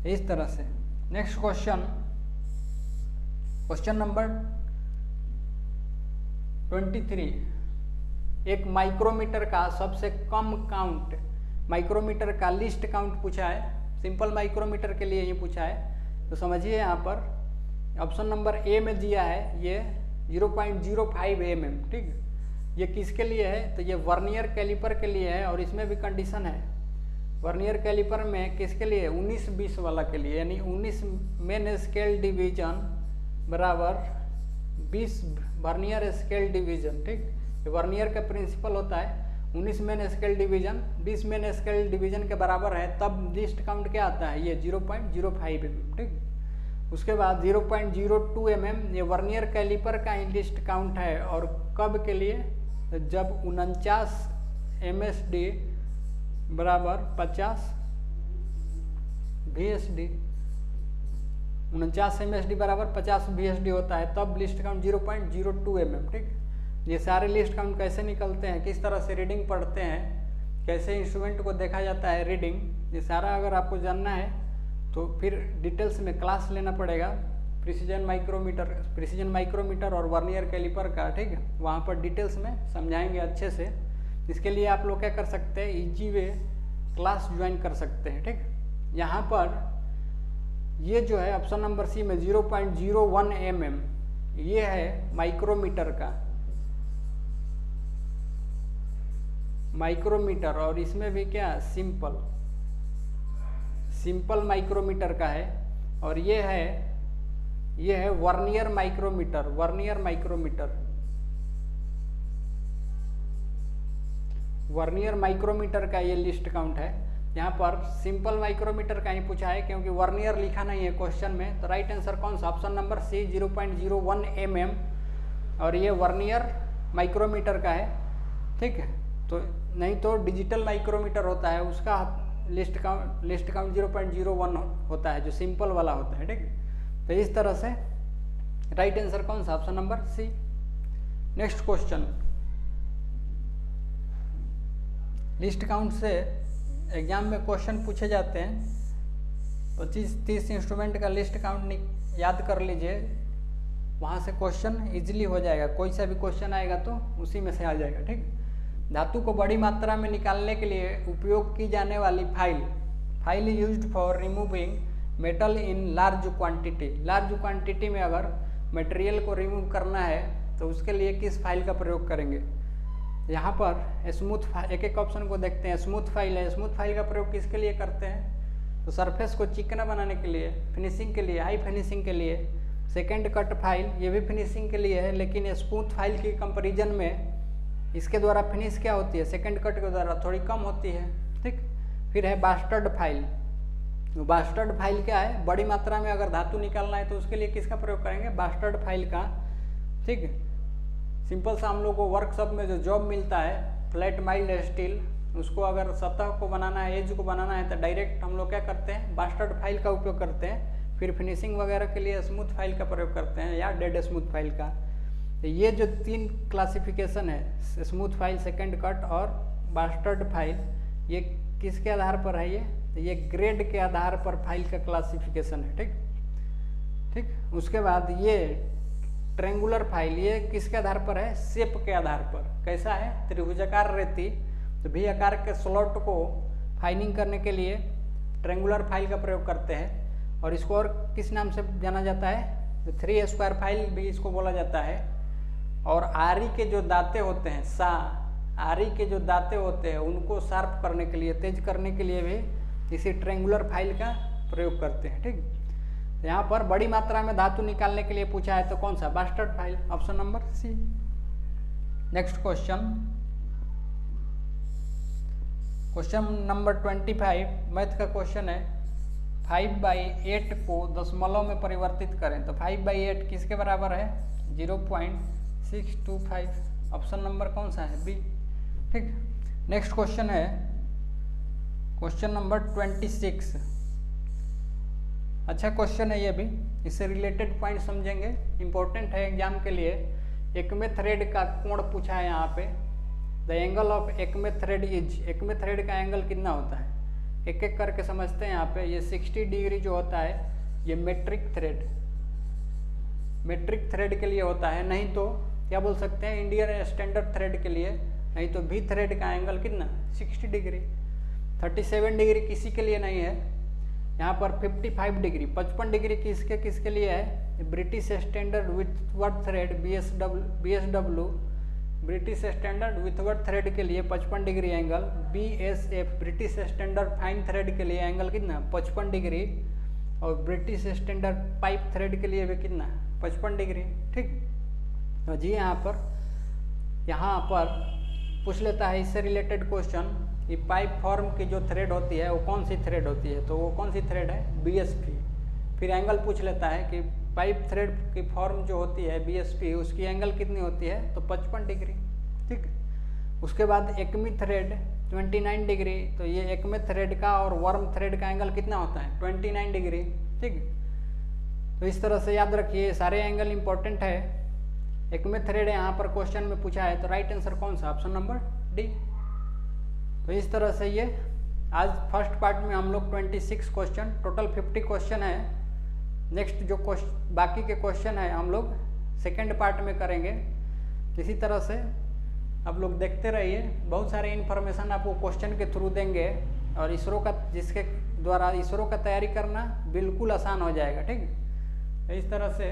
A: इस तरह से। Next question, question number 23। एक माइक्रोमीटर का सबसे कम काउंट, माइक्रोमीटर का लिस्ट काउंट पूछा है, सिंपल माइक्रोमीटर के लिए ये पूछा है। तो समझिए यहाँ पर ऑप्शन नंबर ए में दिया है ये 0.05 mm। ठीक, ये किसके लिए है, तो ये वर्नियर कैलिपर के लिए है। और इसमें भी कंडीशन है, वर्नियर कैलिपर में किसके लिए, 19-20 वाला के लिए, यानी 19 मेन स्केल डिवीजन बराबर 20 वर्नियर स्केल डिवीजन। ठीक, वर्नियर का प्रिंसिपल होता है 19 main scale division 20 main scale division के बराबर है, तब लिस्ट काउंट क्या आता है, ये 0.05 mm। ठीक, उसके बाद 0.02 mm ये वर्नियर कैलिपर का ही लिस्ट काउंट है। और कब के लिए, जब 49 MSD बराबर 50 VSD, 49 MSD बराबर 50 VSD होता है, तब लिस्ट काउंट 0.02 mm। ठीक, ये सारे लिस्ट काउंट कैसे निकलते हैं, किस तरह से रीडिंग पढ़ते हैं, कैसे इंस्ट्रूमेंट को देखा जाता है रीडिंग, ये सारा अगर आपको जानना है तो फिर डिटेल्स में क्लास लेना पड़ेगा प्रिसीजन माइक्रोमीटर और वर्नियर कैलिपर का। ठीक है, वहाँ पर डिटेल्स में समझाएंगे अच्छे से। इसके लिए आप लोग क्या कर सकते हैं, इजी वे क्लास ज्वाइन कर सकते हैं। ठीक, यहाँ पर ये जो है ऑप्शन नंबर सी में 0.01 mm ये है माइक्रोमीटर का, माइक्रोमीटर। और इसमें भी क्या, सिंपल माइक्रोमीटर का है। और ये है वर्नियर माइक्रोमीटर, वर्नियर माइक्रोमीटर का ये लिस्ट काउंट है। यहाँ पर सिंपल माइक्रोमीटर का ही पूछा है क्योंकि वर्नियर लिखा नहीं है क्वेश्चन में। तो राइट आंसर कौन सा, ऑप्शन नंबर सी 0.01 mm, और ये वर्नियर माइक्रोमीटर का है। ठीक है, तो नहीं तो डिजिटल माइक्रोमीटर होता है, उसका लिस्ट काउंट 0.01 होता है, जो सिंपल वाला होता है। ठीक, तो इस तरह से राइट आंसर कौन सा, option number C. Next question, list count से एग्जाम में क्वेश्चन पूछे जाते हैं। 25-30 इंस्ट्रूमेंट का लिस्ट काउंट याद कर लीजिए, वहाँ से क्वेश्चन इजीली हो जाएगा। कोई सा भी क्वेश्चन आएगा तो उसी में से आ जाएगा। ठीक, धातु को बड़ी मात्रा में निकालने के लिए उपयोग की जाने वाली file used for removing metal in large quantity. Large quantity में अगर मटेरियल को रिमूव करना है तो उसके लिए किस फाइल का प्रयोग करेंगे। यहाँ पर स्मूथ फाइल, एक ऑप्शन को देखते हैं। स्मूथ फाइल है, स्मूथ फाइल का प्रयोग किसके लिए करते हैं, तो सरफेस को चिकना बनाने के लिए, फिनिशिंग के लिए, हाई फिनिशिंग के लिए। सेकेंड कट फाइल ये भी फिनिशिंग के लिए है, लेकिन स्मूथ फाइल की कंपेरिजन में इसके द्वारा फिनिश क्या होती है, सेकंड कट के द्वारा थोड़ी कम होती है। ठीक, फिर है बास्टर्ड फाइल। तो बास्टर्ड फाइल क्या है, बड़ी मात्रा में अगर धातु निकालना है तो उसके लिए किसका प्रयोग करेंगे, बास्टर्ड फाइल का। ठीक, सिंपल सा हम लोग को वर्कशॉप में जो जॉब मिलता है फ्लैट माइल्ड स्टील, उसको अगर सतह को बनाना है, एज को बनाना है, तो डायरेक्ट हम लोग क्या करते हैं, बास्टर्ड फाइल का उपयोग करते हैं। फिर फिनिशिंग वगैरह के लिए स्मूथ फाइल का प्रयोग करते हैं या डेड स्मूथ फाइल का। तो ये जो 3 क्लासिफिकेशन है, स्मूथ फाइल, सेकंड कट और बास्टर्ड फाइल, ये किसके आधार पर है, ये ग्रेड के आधार पर फाइल का क्लासिफिकेशन है। ठीक, उसके बाद ये ट्रेंगुलर फाइल, ये किसके आधार पर है, शेप के आधार पर। कैसा है, त्रिभुजाकार रेती, तो भी आकार के स्लॉट को फाइनिंग करने के लिए ट्रेंगुलर फाइल का प्रयोग करते हैं। और इसको और किस नाम से जाना जाता है, तो 3 स्क्वायर फाइल भी इसको बोला जाता है। और आरी के जो दांते होते हैं, आरी के जो दांते होते हैं उनको शार्प करने के लिए, तेज करने के लिए भी इसी ट्रेंगुलर फाइल का प्रयोग करते हैं। ठीक, यहाँ पर बड़ी मात्रा में धातु निकालने के लिए पूछा है तो कौन सा, bastard file, option number C. Next question, question number 25 math का क्वेश्चन है। 5/8 को दशमलव में परिवर्तित करें तो 5/8 किसके बराबर है, 0.625। ऑप्शन नंबर कौन सा है? बी। ठीक, नेक्स्ट क्वेश्चन है क्वेश्चन नंबर 26। अच्छा क्वेश्चन है ये भी, इससे रिलेटेड पॉइंट समझेंगे, इंपॉर्टेंट है एग्जाम के लिए। एकमे थ्रेड का कोण पूछा है यहाँ पे। द एंगल ऑफ एकमे थ्रेड इज, एकमे थ्रेड का एंगल कितना होता है? एक एक करके समझते हैं यहाँ पे। ये 60 डिग्री जो होता है ये मेट्रिक थ्रेड के लिए होता है, नहीं तो क्या बोल सकते हैं, इंडियन स्टैंडर्ड थ्रेड के लिए, नहीं तो भी थ्रेड का एंगल कितना? 60 डिग्री। 37 डिग्री किसी के लिए नहीं है। यहाँ पर 55 डिग्री, 55 डिग्री किसके लिए है? British standard Whitworth thread BSW, British standard Whitworth thread के लिए 55 degree angle. BSF British standard fine thread के लिए एंगल कितना? 55 डिग्री। और ब्रिटिश स्टैंडर्ड पाइप थ्रेड के लिए भी कितना? 55 डिग्री। ठीक, तो जी यहाँ पर पूछ लेता है इससे रिलेटेड क्वेश्चन कि पाइप फॉर्म की जो थ्रेड होती है वो कौन सी थ्रेड होती है? तो वो कौन सी थ्रेड है? BSP। फिर एंगल पूछ लेता है कि पाइप थ्रेड की फॉर्म जो होती है BSP, उसकी एंगल कितनी होती है? तो 55 डिग्री। ठीक, उसके बाद एकमी थ्रेड 29 डिग्री। तो ये एकमे थ्रेड का और वर्म थ्रेड का एंगल कितना होता है? 29 डिग्री। ठीक, तो इस तरह से याद रखिए, सारे एंगल इंपॉर्टेंट है। एकमे थ्रेड यहाँ पर क्वेश्चन में पूछा है, तो राइट आंसर कौन सा? Option number D. तो इस तरह से ये आज फर्स्ट पार्ट में हम लोग 26 क्वेश्चन, टोटल 50 क्वेश्चन है। नेक्स्ट जो बाकी के क्वेश्चन है हम लोग सेकेंड पार्ट में करेंगे। इसी तरह से आप लोग देखते रहिए, बहुत सारे इन्फॉर्मेशन आपको क्वेश्चन के थ्रू देंगे, और इसरो का, जिसके द्वारा इसरो का तैयारी करना बिल्कुल आसान हो जाएगा। ठीक, इस तरह से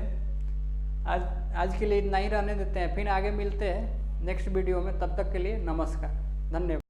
A: आज के लिए इतना ही रहने देते हैं, फिर आगे मिलते हैं नेक्स्ट वीडियो में। तब तक के लिए नमस्कार, धन्यवाद।